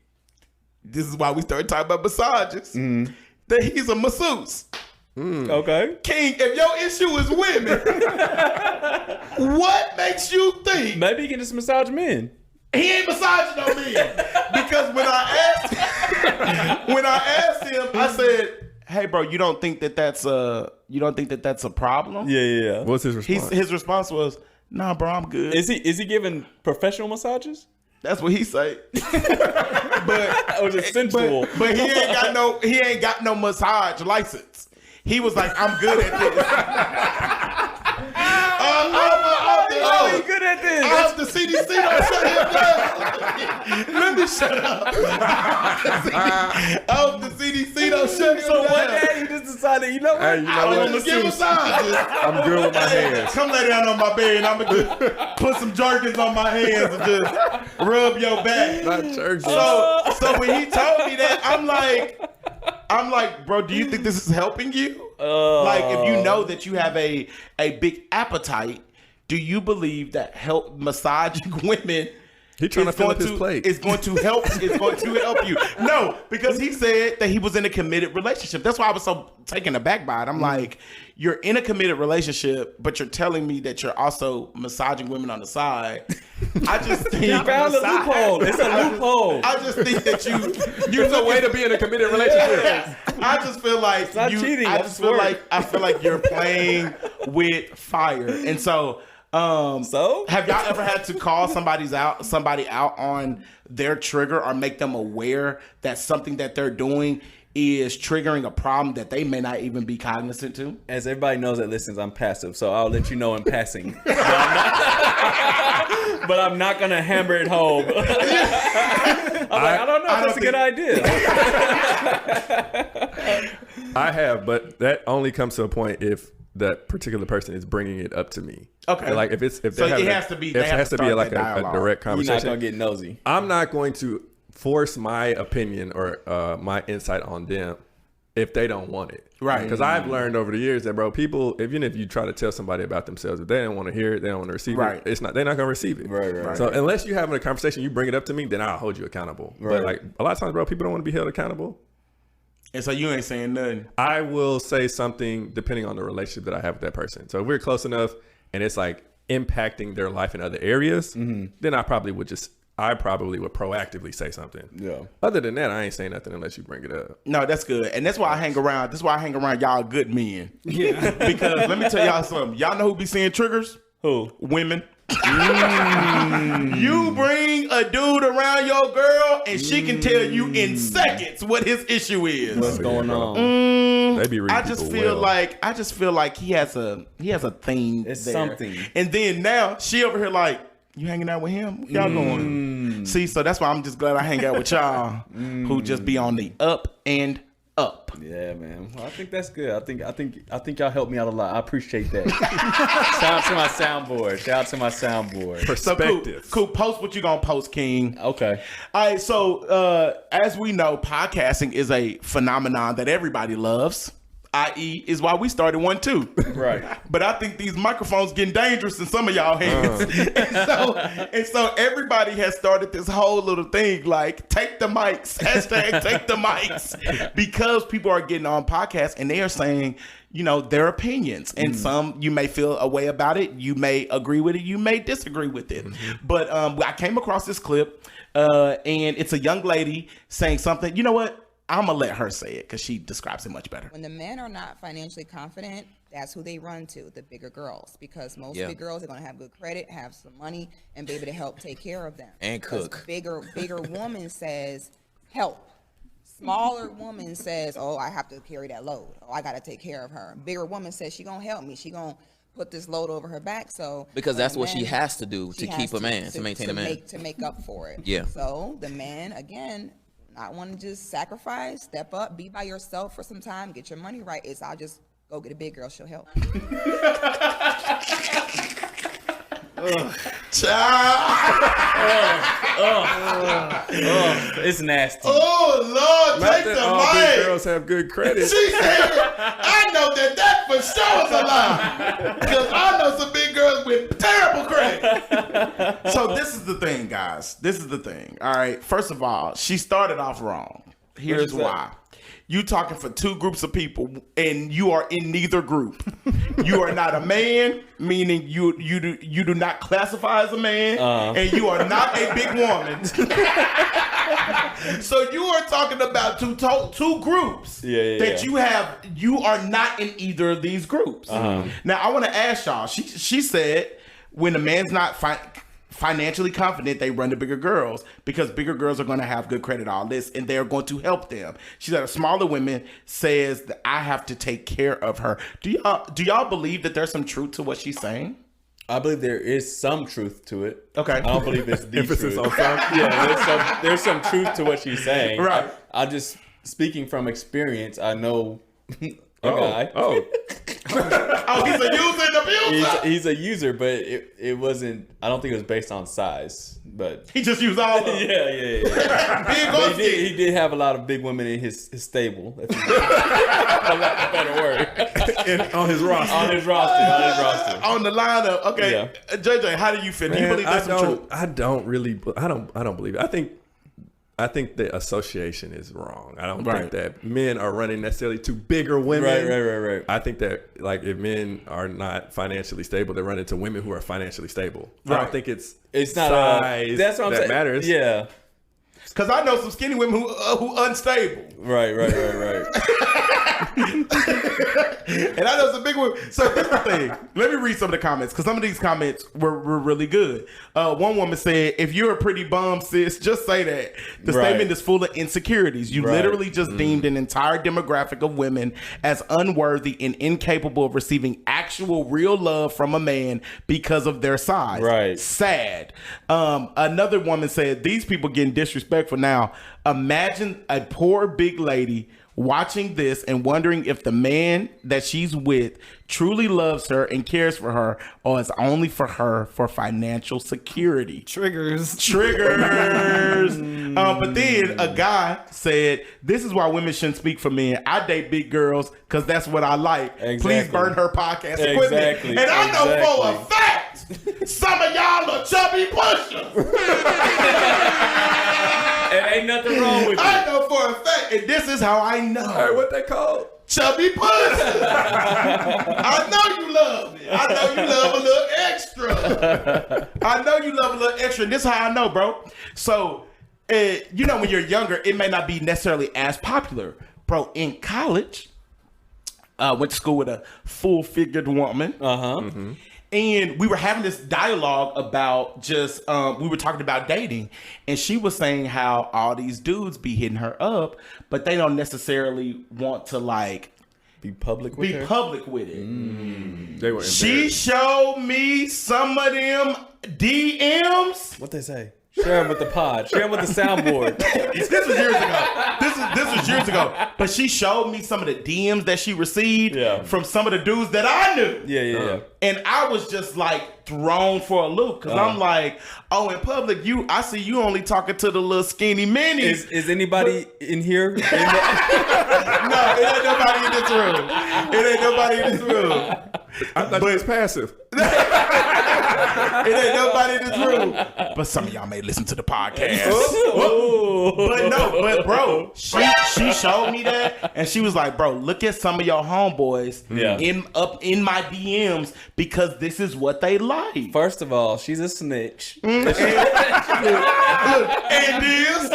this is why we started talking about massages, that he's a masseuse. Okay. King, if your issue is women, what makes you think? Maybe he can just massage men. He ain't massaging no men. Because when I asked him, I said, hey, bro, you don't think that that's a problem? Yeah. What's his response? His response was, nah, bro, I'm good. Is he giving professional massages? That's what he say. But or just sensual. But he ain't got no massage license. He was like, I'm good at this. He's good at this. I hope the CDC don't shut him down. Let me shut up. I hope the CDC don't shut him down. So one day you just decided, you know what? Hey, you know I what? want to give massages. I'm good with my hands. Come lay down on my bed and I'm going to put some jerkins on my hands and just rub your back. Not church. So when he told me that, I'm like, bro, do you think this is helping you? Like, if you know that you have a big appetite, do you believe that massaging women He trying to fill up his plate. It's going to help. It's going to help you. No, because he said that he was in a committed relationship. That's why I was so taken aback by it. I'm like, you're in a committed relationship, but you're telling me that you're also massaging women on the side. I just think He found a loophole. It's a loophole. I just think that There's a way to be in a committed relationship. I just feel like it's not cheating. I feel like you're playing with fire, and so. Have y'all ever had to call somebody out on their trigger or make them aware that something that they're doing is triggering a problem that they may not even be cognizant to? As everybody knows that listens, I'm passive, so I'll let you know in passing. But I'm not gonna hammer it home. I don't know if that's a good idea. I have, but that only comes to a point if that particular person is bringing it up to me. Okay. Like if it has to be like a direct conversation. You're not gonna get nosy. I'm not going to force my opinion or my insight on them if they don't want it. Right. Because I've learned over the years that, bro, people, even if you try to tell somebody about themselves, if they don't want to hear it, they don't want to receive it, they're not gonna receive it. Right. So unless you're having a conversation, you bring it up to me, then I'll hold you accountable. Right. But like a lot of times, bro, people don't want to be held accountable. And so you ain't saying nothing. I will say something depending on the relationship that I have with that person. So if we're close enough and it's like impacting their life in other areas, then I probably would proactively say something. Yeah. Other than that, I ain't saying nothing unless you bring it up. No, that's good. And that's why I hang around. That's why I hang around y'all good men. Yeah. Because let me tell y'all something. Y'all know who be seeing triggers? Who? Women. You bring a dude around your girl and she can tell you in seconds what his issue is. What's going on? They be reading I just feel like he has a thing. It's there. something. And then now she over here like, you hanging out with him? Where y'all going? See, so that's why I'm just glad I hang out with y'all who just be on the up and up. Yeah, man. Well, I think that's good. I think y'all helped me out a lot. I appreciate that. Shout out to my soundboard. Perspective. So cool. Post what you gonna post, King. Okay. All right. So as we know, podcasting is a phenomenon that everybody loves. I.e. is why we started one too. Right. But I think these microphones getting dangerous in some of y'all hands. And so everybody has started this whole little thing like take the mics, hashtag take the mics, because people are getting on podcasts and they are saying, you know, their opinions. And some you may feel a way about it. You may agree with it. You may disagree with it. But I came across this clip and it's a young lady saying something. You know what? I'm going to let her say it because she describes it much better. When the men are not financially confident, that's who they run to, the bigger girls. Because most big girls are going to have good credit, have some money, and be able to help take care of them. And cook. Bigger woman says, help. Smaller woman says, oh, I have to carry that load. Oh, I got to take care of her. Bigger woman says, she going to help me. She going to put this load over her back. So because that's what she has to do to keep a man, to maintain a man. To make up for it. Yeah. So the man, again, I want to just sacrifice, step up, be by yourself for some time, get your money right. I'll just go get a big girl, she'll help. It's nasty. Oh, Lord, Not take that the all big mic. girls have good credit. She said, I know that for sure is a lie. Because I know some big girls with terrible credit. So this is the thing, guys. This is the thing. All right. First of all, she started off wrong. Here's why. You talking for two groups of people, and you are in neither group. You are not a man, meaning you do not classify as a man, and you are not a big woman. So you are talking about two groups that you are not in either of these groups. Now I want to ask y'all. She said when a man's not financially confident, they run to bigger girls because bigger girls are going to have good credit, all this, and they're going to help them. She said a smaller woman says that I have to take care of her. Do y'all believe that there's some truth to what she's saying? I believe there is some truth to it. Okay. I don't believe it's the Emphasis truth. on some. Yeah, there's some truth to what she's saying. Right. I just speaking from experience, I know guy. Oh, he's a user and abuser. He's a user, but it wasn't. I don't think it was based on size, but He just used all of them. yeah. Big But or he did have a lot of big women in his stable. If you for lack of a better word. On his roster. On his roster. on the lineup. Okay, Yeah. JJ, how do you feel? Do you Man, believe that's some truth? I don't believe it. I think the association is wrong. I don't think that men are running necessarily to bigger women. Right. I think that like if men are not financially stable, they run into women who are financially stable. I Right. don't think it's Not size that's what I'm that saying. matters. Yeah. Because I know some skinny women who unstable, Right. and I know some big women. So here's the thing. Let me read some of the comments because some of these comments were really good. One woman said, "If you're a pretty bum, sis, just say that." The Right. statement is full of insecurities. You Right. literally just deemed an entire demographic of women as unworthy and incapable of receiving actual real love from a man because of their size. Right. Sad. Another woman said, "These people getting disrespectful now. Imagine a poor big lady watching this and wondering if the man that she's with truly loves her and cares for her or is only for her for financial security." Triggers. But then a guy said, "This is why women shouldn't speak for men. I date big girls because that's what I like. Exactly. Please burn her podcast equipment." Exactly. And I know for a fact some of y'all are chubby pushers. And ain't nothing wrong with I it. know for a fact, and this is how I know. Hey, what they called? Chubby pussy. I know you love me. I know you love a little extra. I know you love a little extra. And this is how I know, bro. So, you know, when you're younger, it may not be necessarily as popular. Bro, in college, went to school with a full-figured woman. And we were having this dialogue about just, we were talking about dating. And she was saying how all these dudes be hitting her up, but they don't necessarily want to, like, Be public with her. They were She embarrassed. showed me some of them DMs. What they say? Share them with the pod. Share them with the soundboard. This was years ago. This was years ago. But she showed me some of the DMs that she received Yeah. from some of the dudes that I knew. Yeah. And I was just like thrown for a loop because I'm like, oh, in public, I see you only talking to the little skinny minis. Is anybody in here? No, it ain't nobody in this room. It ain't nobody in this room. I thought it was passive. It ain't nobody in this room. But some of y'all may listen to the podcast. But bro, she showed me that and she was like, bro, look at some of your homeboys in my DMs because this is what they like. First of all, she's a snitch. And this.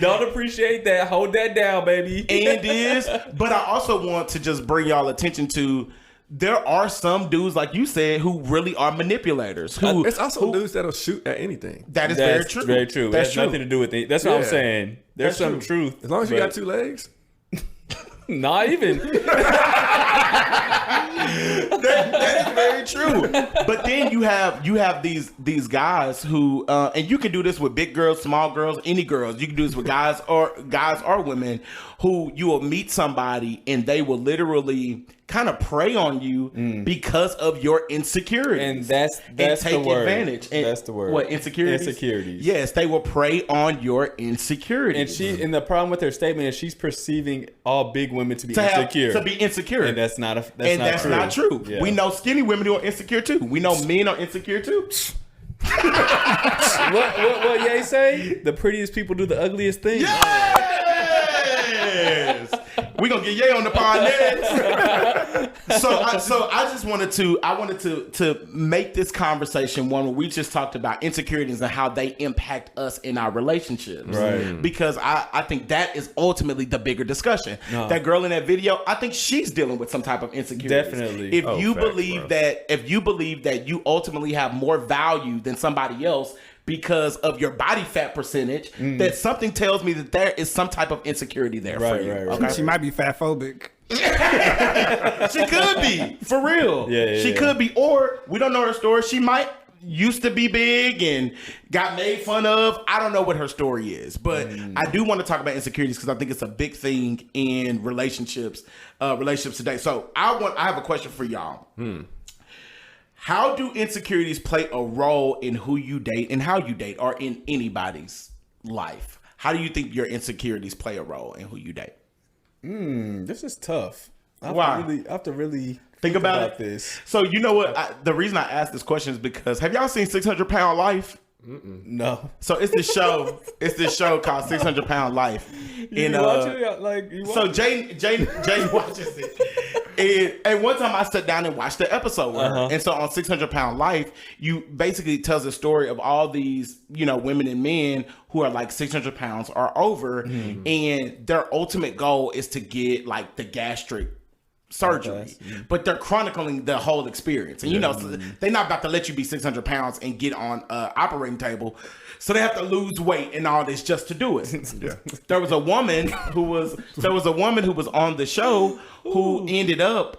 Don't appreciate that. Hold that down, baby. And is. But I also want to just bring y'all attention to there are some dudes, like you said, who really are manipulators. Who It's also dudes that'll shoot at anything. That is That's very true. Very true. That's It has true. nothing to do with it. That's what I'm Yeah. saying. There's That's some true. truth. As long as you but got two legs. Not even. That is very true. But then you have these guys who and you can do this with big girls, small girls, any girls. You can do this with guys or women who you will meet somebody and they will literally kind of prey on you because of your insecurities. And that's take the word. advantage. And That's the word. What, insecurities? Insecurities. Yes, they will prey on your insecurities. And the problem with her statement is she's perceiving all big women to be to insecure. be insecure. And that's not not true. Yeah. We know skinny women who are insecure too. We know men are insecure too. what Ye say? The prettiest people do the ugliest things. Yes. We're gonna get Ye on the pod next. So I just wanted to make this conversation one where we just talked about insecurities and how they impact us in our relationships. Right. Because I think that is ultimately the bigger discussion. That girl in that video, I think she's dealing with some type of insecurity. Definitely. If you facts, believe bro. that you ultimately have more value than somebody else because of your body fat percentage, that something tells me that there is some type of insecurity there for you. Right. Okay? She might be fat phobic. She could be, for real. Yeah, she yeah. could be, or we don't know her story. She might used to be big and got made fun of. I don't know what her story is, but I do want to talk about insecurities because I think it's a big thing in relationships today. So I have a question for y'all. How do insecurities play a role in who you date and how you date, or in anybody's life? How do you think your insecurities play a role in who you date? This is tough. I have to really think about this. So you know what? The reason I asked this question is because have y'all seen 600 Pound Life? No. So it's this show. It's this show called 600 Pound Life. You watch it? So Jane watches it. And one time I sat down and watched the episode with her. And so on 600 Pound Life, you basically tells the story of all these, women and men who are like 600 pounds or over. And their ultimate goal is to get like the gastric surgery, but they're chronicling the whole experience. And they're not about to let you be 600 pounds and get on an operating table. So they have to lose weight and all this just to do it. There was a woman who was on the show who ended up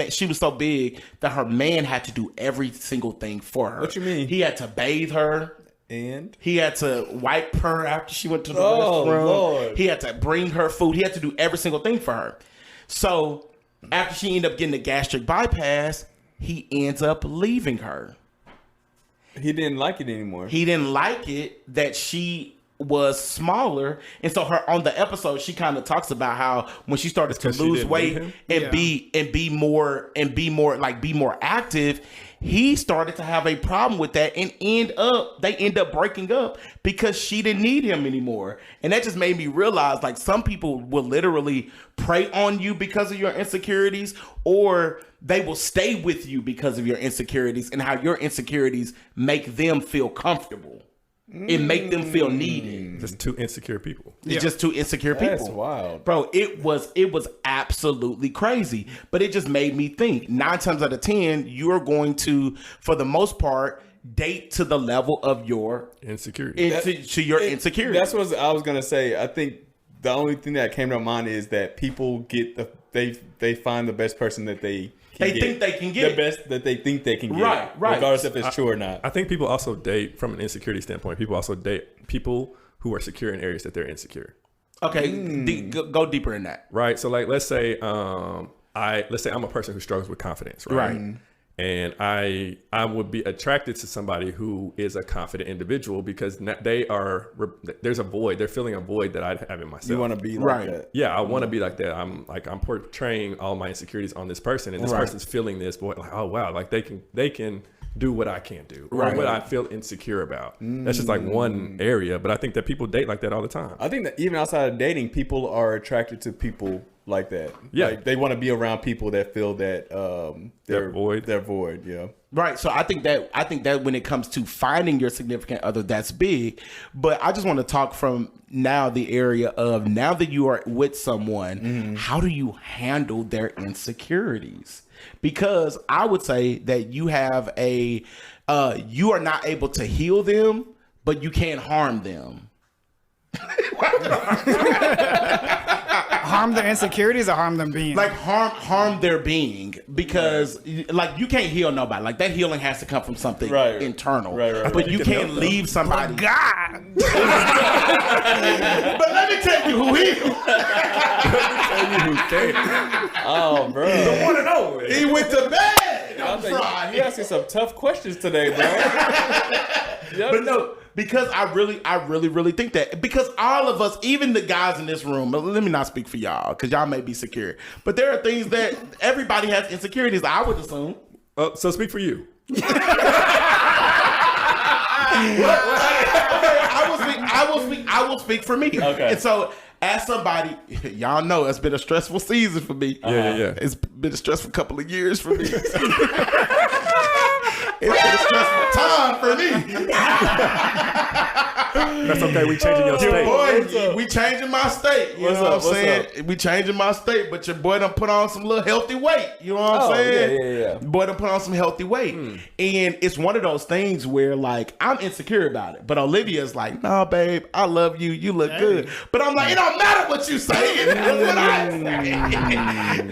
she was so big that her man had to do every single thing for her. What you mean? He had to bathe her. And he had to wipe her after she went to the restroom. Lord. He had to bring her food. He had to do every single thing for her. So after she ended up getting the gastric bypass, he ends up leaving her. He didn't like it anymore. He didn't like it that she was smaller, and so on the episode she kind of talks about how when she started to lose weight and be more active, he started to have a problem with that and they end up breaking up because she didn't need him anymore. And that just made me realize like some people will literally prey on you because of your insecurities, or they will stay with you because of your insecurities and how your insecurities make them feel comfortable. It make them feel needed. Just two insecure people. It's just two insecure people. That's wild. Bro, it was absolutely crazy. But it just made me think 9 times out of 10, you're going to, for the most part, date to the level of your insecurity. To your insecurity. That's what I was going to say. I think the only thing that came to mind is that people get they find the best person that they think they can get. The best that they think they can get. Right. Regardless if it's true or not. I think people also date from an insecurity standpoint. People also date people who are secure in areas that they're insecure. Okay. Go deeper in that. Right. So like, let's say I'm a person who struggles with confidence. Right. And I would be attracted to somebody who is a confident individual because there's a void. They're filling a void that I have in myself. You want to be like that. Yeah, I want to be like that. I'm portraying all my insecurities on this person, and this person's feeling this void. Like, oh wow, like they can do what I can't do, or what I feel insecure about. That's just like one area, but I think that people date like that all the time. I think that even outside of dating, people are attracted to people like that. Yeah, like they want to be around people that feel that they're void. Yeah, right. So I think that when it comes to finding your significant other, that's big. But I just want to talk from now the area of now that you are with someone, how do you handle their insecurities? Because I would say that you have you are not able to heal them, but you can't harm them. Harm their insecurities or harm them being? Like harm their being, because like you can't heal nobody. Like that healing has to come from something internal. Right. But you can't leave somebody. God. But let me tell you who healed. Oh, bro. The one and only. He went to bed on Friday. You asking some tough questions today, bro. Yep. But no, because I really think that, because all of us, even the guys in this room, let me not speak for y'all because y'all may be secure, but there are things that everybody has insecurities, I would assume. So speak for you. I will speak for me. Okay. And so as somebody, y'all know it's been a stressful season for me. Yeah. It's been a stressful couple of years for me. It's been a stressful time for me. That's okay. We changing your state. Boy, we changing my state. You know what I'm saying? We changing my state, but your boy done put on some little healthy weight. You know what I'm saying? Yeah. Boy done put on some healthy weight. And it's one of those things where like I'm insecure about it. But Olivia's like, no, babe, I love you. You look good. But I'm like, it don't matter what you say. That's what I say.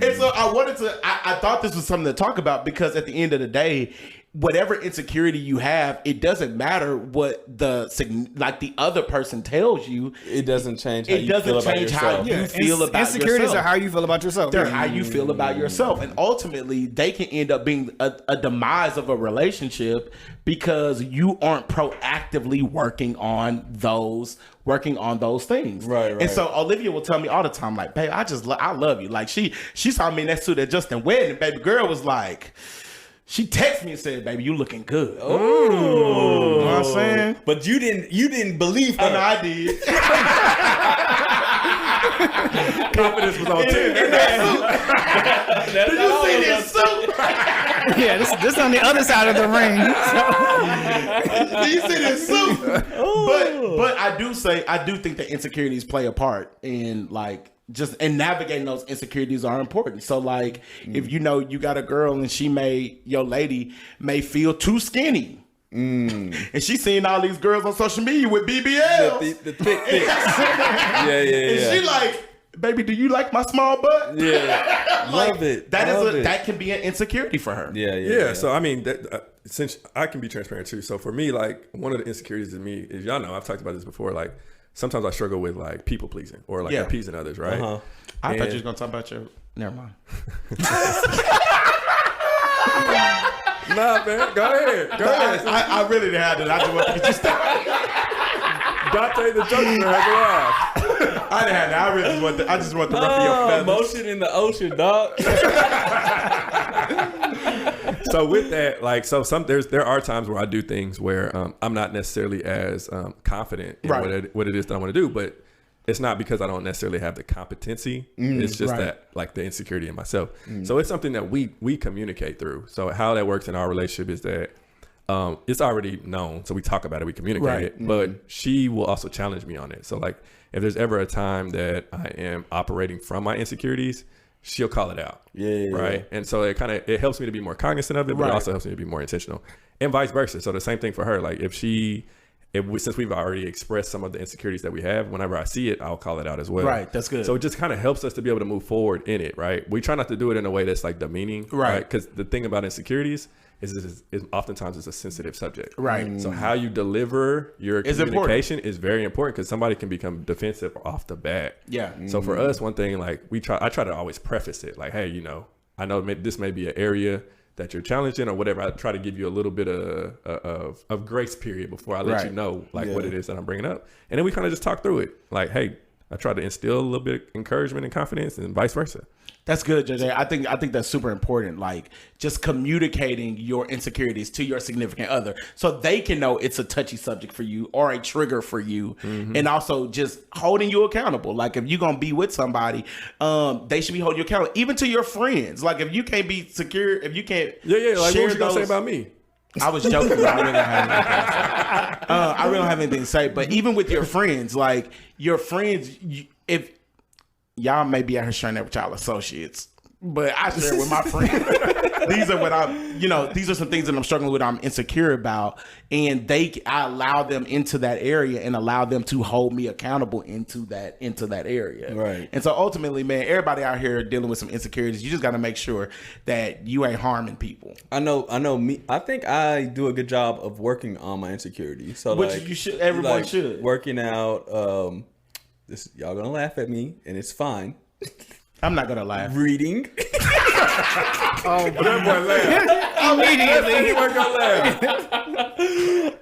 And so I thought this was something to talk about, because at the end of the day, whatever insecurity you have, it doesn't matter what the other person tells you. It doesn't change how you feel about yourself. Insecurities are how you feel about yourself. They're how you feel about yourself. And ultimately, they can end up being a demise of a relationship because you aren't proactively working on those things. Right. And so Olivia will tell me all the time, like, babe, I love you. Like she saw me in that suit at Justin wedding, and baby girl was like, she texted me and said, baby, you looking good. Oh. You know what I'm saying? But you didn't believe her. Oh, no, I did. Confidence was on 10. Did you see this suit? Yeah, this on the other side of the ring. Did you see this suit? But I do think that insecurities play a part in like and navigating those insecurities are important. So like if you know you got a girl and your lady may feel too skinny. And she's seeing all these girls on social media with BBLs. The thick pics. Yeah. And she like, baby, do you like my small butt? Yeah. Love it. That can be an insecurity for her. Yeah. So I mean, since I can be transparent too. So for me, like one of the insecurities in me is, y'all know, I've talked about this before. Like sometimes I struggle with like people pleasing or like appeasing others, right? Uh-huh. I thought you was gonna talk about Never mind. Nah, man, go ahead. I really didn't have that. I just want to get you started. Dante the Jokester has arrived. I didn't have that. I just want to ruffle your feathers. Motion in the ocean, dog. So with that, like, there are times where I do things where I'm not necessarily as confident in what it is that I want to do, but it's not because I don't necessarily have the competency. It's just that, like, the insecurity in myself. So it's something that we communicate through. So how that works in our relationship is that it's already known. So we talk about it, we communicate it, but she will also challenge me on it. So like, if there's ever a time that I am operating from my insecurities, she'll call it out. Right. And so it helps me to be more cognizant of it, but it also helps me to be more intentional, and vice versa. So the same thing for her. Like since we've already expressed some of the insecurities that we have, whenever I see it, I'll call it out as well. Right. That's good. So it just kind of helps us to be able to move forward in it. Right. We try not to do it in a way that's like demeaning. Right. Because the thing about insecurities is oftentimes it's a sensitive subject. Right. So how you deliver your communication is very important, because somebody can become defensive off the bat. Yeah. So for us, one thing, like I try to always preface it like, hey, I know this may be an area that you're challenged in or whatever. I try to give you a little bit of grace period before I let you know like what it is that I'm bringing up. And then we kind of just talk through it. Like, hey, I try to instill a little bit of encouragement and confidence, and vice versa. That's good, JJ. I think that's super important. Like, just communicating your insecurities to your significant other so they can know it's a touchy subject for you or a trigger for you, and also just holding you accountable. Like, if you're gonna be with somebody, they should be holding you accountable, even to your friends. Like, if you can't be secure, if you can't, like, what you gonna say about me? I was joking, but I really don't have anything to say. I really don't have anything to say. But even with your friends, like your friends, if y'all may be out here sharing that with y'all associates, but I share it with my friends. These are these are some things that I'm struggling with, I'm insecure about, and I allow them into that area and allow them to hold me accountable into that area. Right. And so ultimately, man, everybody out here dealing with some insecurities, you just got to make sure that you ain't harming people. I know me. I think I do a good job of working on my insecurities. So which you should. Everyone should. Working out. Y'all gonna laugh at me, and it's fine. I'm not gonna laugh. Reading. Oh, but that boy laughed. Immediately. He wasn't gonna laugh.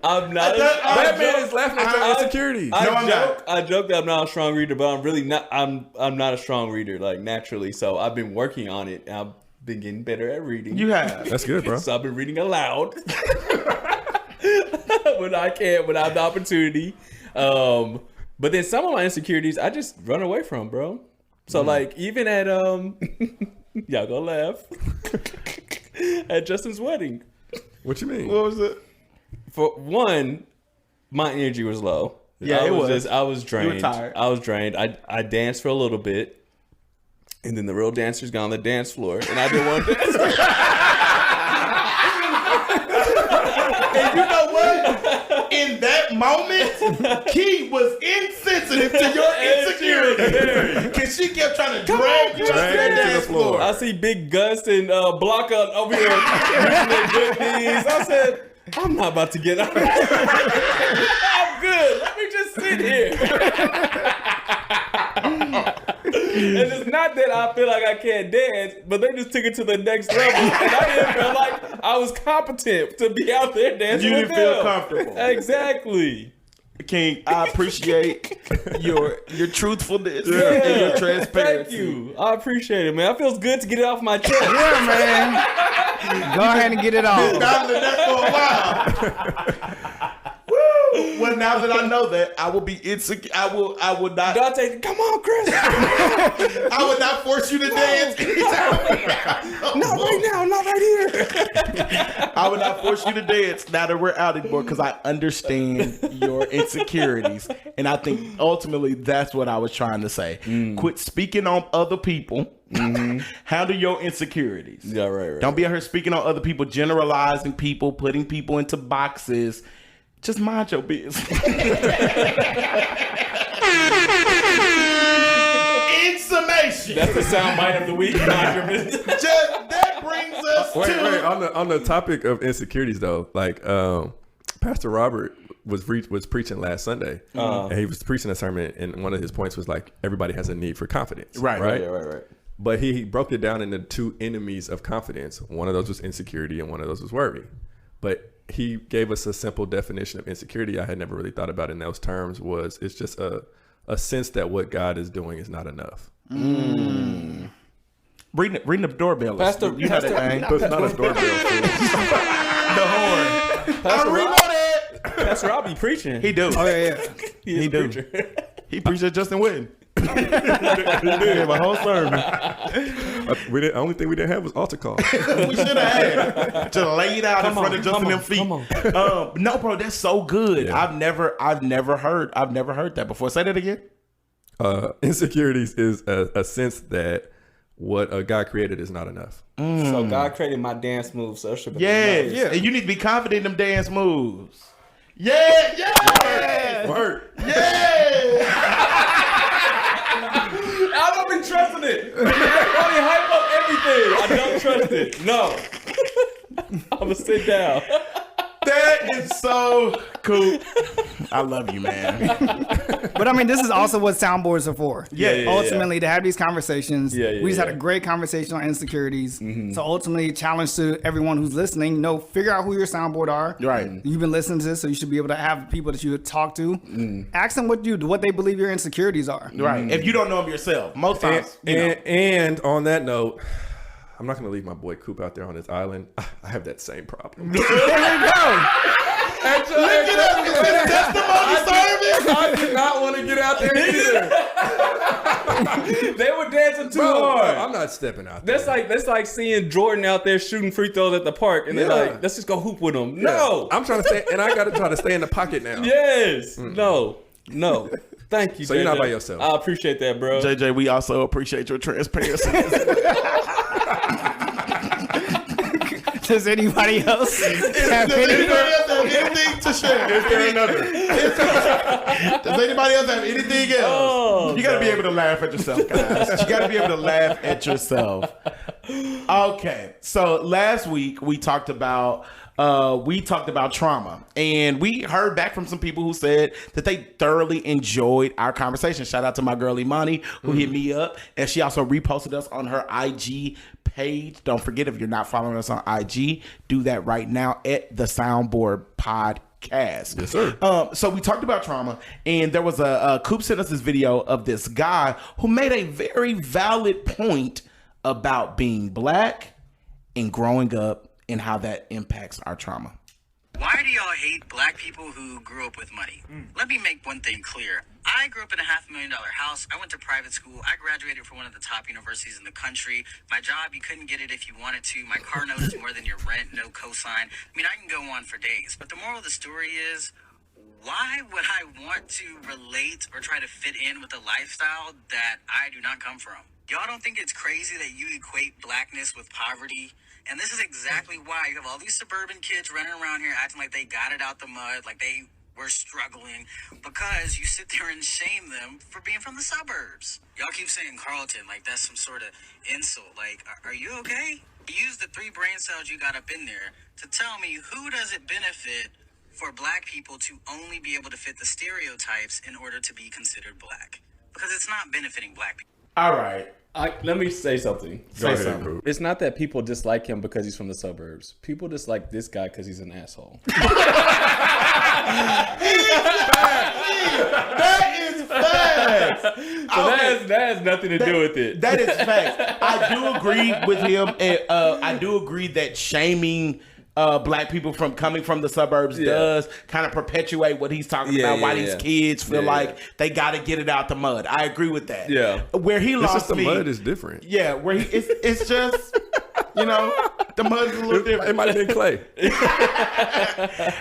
I'm not. That man is laughing at your insecurities. I joke that I'm not a strong reader, but I'm really not. I'm not a strong reader, like, naturally. So I've been working on it, and I've been getting better at reading. You have. That's good, bro. So I've been reading aloud when I can, when I have the opportunity. But then some of my insecurities I just run away from, bro. So like, even at y'all gonna laugh at Justin's wedding. What you mean? What was it? For one, my energy was low. Yeah, I was drained. You were tired. I was drained. I danced for a little bit, and then the real dancers got on the dance floor, and I didn't want to dance. And you know what? In that that moment, Key was insensitive to your insecurity. Because she kept trying to drag you to that dance floor. I see Big Gus and Blanca over here reaching their good knees. I said, I'm not about to get out of here. I'm good. Let me just sit here. And it's not that I feel like I can't dance, but they just took it to the next level. And I didn't feel like I was competent to be out there dancing with them. You didn't feel comfortable. Exactly. King, I appreciate your truthfulness and your transparency. Thank you. I appreciate it, man. It feels good to get it off my chest. Yeah, man. Go ahead and get it off. Been battling that for a while. Woo! Well, now that I know that, I will be insecure. I would not. Dante, come on, Chris. I would not force you to dance. Not right now. Not right here. I would not force you to dance now that we're out anymore because I understand your insecurities. And I think ultimately that's what I was trying to say. Quit speaking on other people. Handle your insecurities. Yeah, right. Don't be out here speaking on other people, generalizing people, putting people into boxes. Just mind your business. In summation. That's the soundbite of the week. Mind your business. That brings us to... On the topic of insecurities, though, like Pastor Robert was preaching last Sunday, and he was preaching a sermon, and one of his points was like, everybody has a need for confidence. Right. But he broke it down into two enemies of confidence. One of those was insecurity, and one of those was worry. But he gave us a simple definition of insecurity I had never really thought about in those terms. It's just a sense that what God is doing is not enough. Ring the doorbell. Pastor, you had that thing. But it's not a doorbell. The horn. Pastor Rob, Pastor Rob be preaching. he do. Oh, yeah. He do. He preached at Justin Witten. He did my whole sermon. The only thing we didn't have was altar call. We should have had just laid out in front of Justin them feet. No, bro, that's so good. Yeah. I've never heard that before. Say that again. Insecurities is a sense that what God created is not enough. So God created my dance moves, so it should be Yes. enough. And you need to be confident in them dance moves. Yeah. Word. Yeah. I don't be trusting it. Only hype up everything. I don't trust it. No. I'm gonna sit down. That is so cool. I love you, man. But I mean, this is also what soundboards are for. Yeah. Ultimately, to have these conversations. Yeah, we just had a great conversation on insecurities. So ultimately, challenge to everyone who's listening, figure out who your soundboard are. Right. You've been listening to this, so you should be able to have people that you would talk to. Ask them what they believe your insecurities are. Right. If you don't know them yourself, most times. And on that note, I'm not going to leave my boy Coop out there on his island. I have that same problem. There you go. Look it up. Is this testimony service? I did not want to get out there either. They were dancing too Bro, hard. I'm not stepping out there. That's like seeing Jordan out there shooting free throws at the park, and they're like, "Let's just go hoop with him." No, I'm trying to stay, and I got to try to stay in the pocket now. yes, no. Thank you. So JJ. you're not by yourself. I appreciate that, bro. JJ, we also appreciate your transparency. Does anybody else have anything to share? Is there another? Does anybody else have anything else? Oh, you got to be able to laugh at yourself, guys. You got to be able to laugh at yourself. Okay, so last week we talked about trauma, and we heard back from some people who said that they thoroughly enjoyed our conversation. Shout out to my girl Imani who hit me up, and she also reposted us on her IG page. Don't forget, if you're not following us on IG, do that right now at the Soundboard Podcast. Yes, sir. So we talked about trauma, and there was Coop sent us this video of this guy who made a very valid point about being black and growing up and how that impacts our trauma. Why do y'all hate black people who grew up with money? Let me make one thing clear. I grew up in a $500,000 house. I went to private school. I graduated from one of the top universities in the country. My job, you couldn't get it if you wanted to. My car note is more than your rent, no cosign. I mean, I can go on for days. But the moral of the story is, why would I want to relate or try to fit in with a lifestyle that I do not come from? Y'all don't think it's crazy that you equate blackness with poverty? And this is exactly why you have all these suburban kids running around here acting like they got it out the mud, like they we're struggling, because you sit there and shame them for being from the suburbs. Y'all keep saying Carlton like that's some sort of insult. Like, are you okay? Use the 3 brain cells you got up in there to tell me, who does it benefit for black people to only be able to fit the stereotypes in order to be considered black? Because it's not benefiting black people. All right. Let me say something. Say something. It's not that people dislike him because he's from the suburbs. People dislike this guy because he's an asshole. That is facts. So that has nothing to do with it. That is facts. I do agree with him, and I do agree that shaming black people from coming from the suburbs does kind of perpetuate what he's talking about. Why these kids feel like they got to get it out the mud. I agree with that. Yeah, where he lost just the me, mud is different. Yeah, where it's just. You know, the mud is a little different. It might have been clay.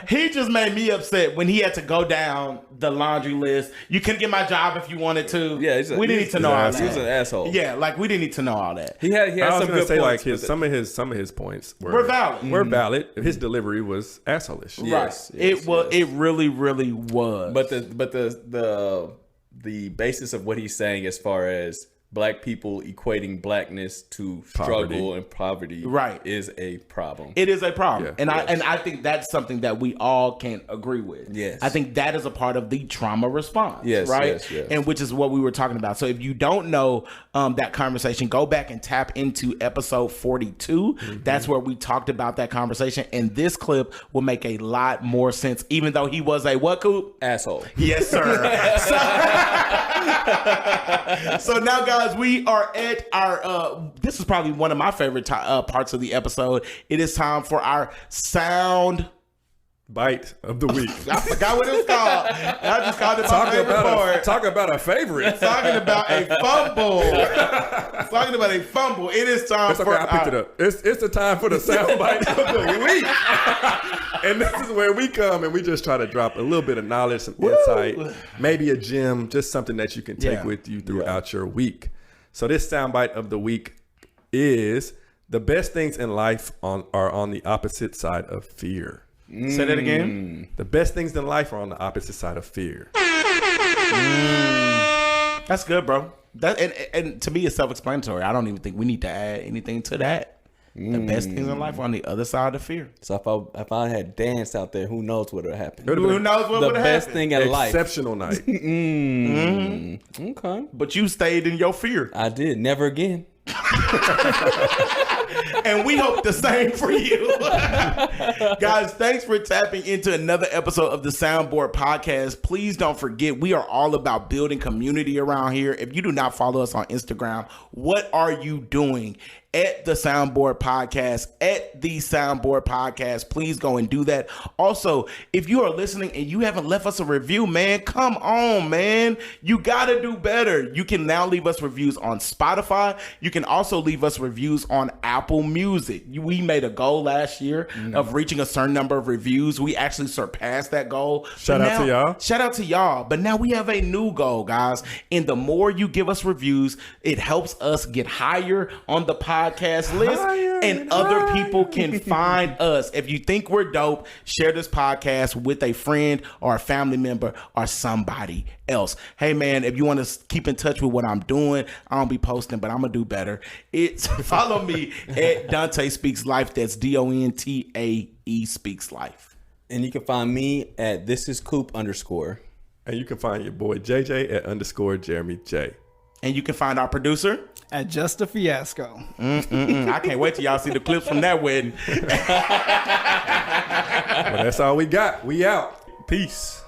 He just made me upset when he had to go down the laundry list. You couldn't get my job if you wanted to. Yeah, we didn't need to know all that. He was an asshole. Yeah, like we didn't need to know all that. He had some good say points. Like some of his points were valid. Were valid. His delivery was asshole-ish. Yes, it was. It really, really was. But the basis of what he's saying as far as black people equating blackness to struggle and poverty is a problem. It is a problem. Yeah. And I think that's something that we all can agree with. Yes. I think that is a part of the trauma response. Yes, right? yes. And which is what we were talking about. So if you don't know that conversation, go back and tap into episode 42. Mm-hmm. That's where we talked about that conversation. And this clip will make a lot more sense, even though he was a what, Coop? Asshole. Yes, sir. So now, guys, we are at our this is probably one of my favorite parts of the episode. It is time for our sound bite of the week. I forgot what it's called. I just called it my favorite part. Talk about a favorite. Talking about a fumble. Talking about a fumble. It is time it's okay, for I picked it up. It's the time for the sound bite of the week. And this is where we come and we just try to drop a little bit of knowledge, some insight, maybe a gem, just something that you can take with you throughout your week. So this soundbite of the week is: the best things in life are on the opposite side of fear. Say that again. The best things in life are on the opposite side of fear. That's good, bro. That and to me, it's self-explanatory. I don't even think we need to add anything to that. The best things in life are on the other side of fear. So if I had danced out there, who knows what would have happened? Who knows what would have happened? The best thing in life. Exceptional night. Okay. But you stayed in your fear. I did. Never again. And we hope the same for you. Guys, thanks for tapping into another episode of the Soundboard Podcast. Please don't forget, we are all about building community around here. If you do not follow us on Instagram, what are you doing? At the Soundboard Podcast, at the Soundboard Podcast. Please go and do that. Also, if you are listening and you haven't left us a review, man, come on, man. You got to do better. You can now leave us reviews on Spotify. You can also leave us reviews on Apple Music. We made a goal last year of reaching a certain number of reviews. We actually surpassed that goal. Shout out to y'all. Shout out to y'all. But now we have a new goal, guys. And the more you give us reviews, it helps us get higher on the podcast list, and other people can find us. If you think we're dope, share this podcast with a friend or a family member or somebody else. Hey man, if you want to keep in touch with what I'm doing, I don't be posting, but I'm gonna do better. It's follow me at Dante Speaks Life. That's DONTAE Speaks Life. And you can find me at ThisIsCoop_. And you can find your boy JJ at _Jeremy J. And you can find our producer at Just a Fiasco. I can't wait till y'all see the clips from that wedding. Well, that's all we got. We out. Peace.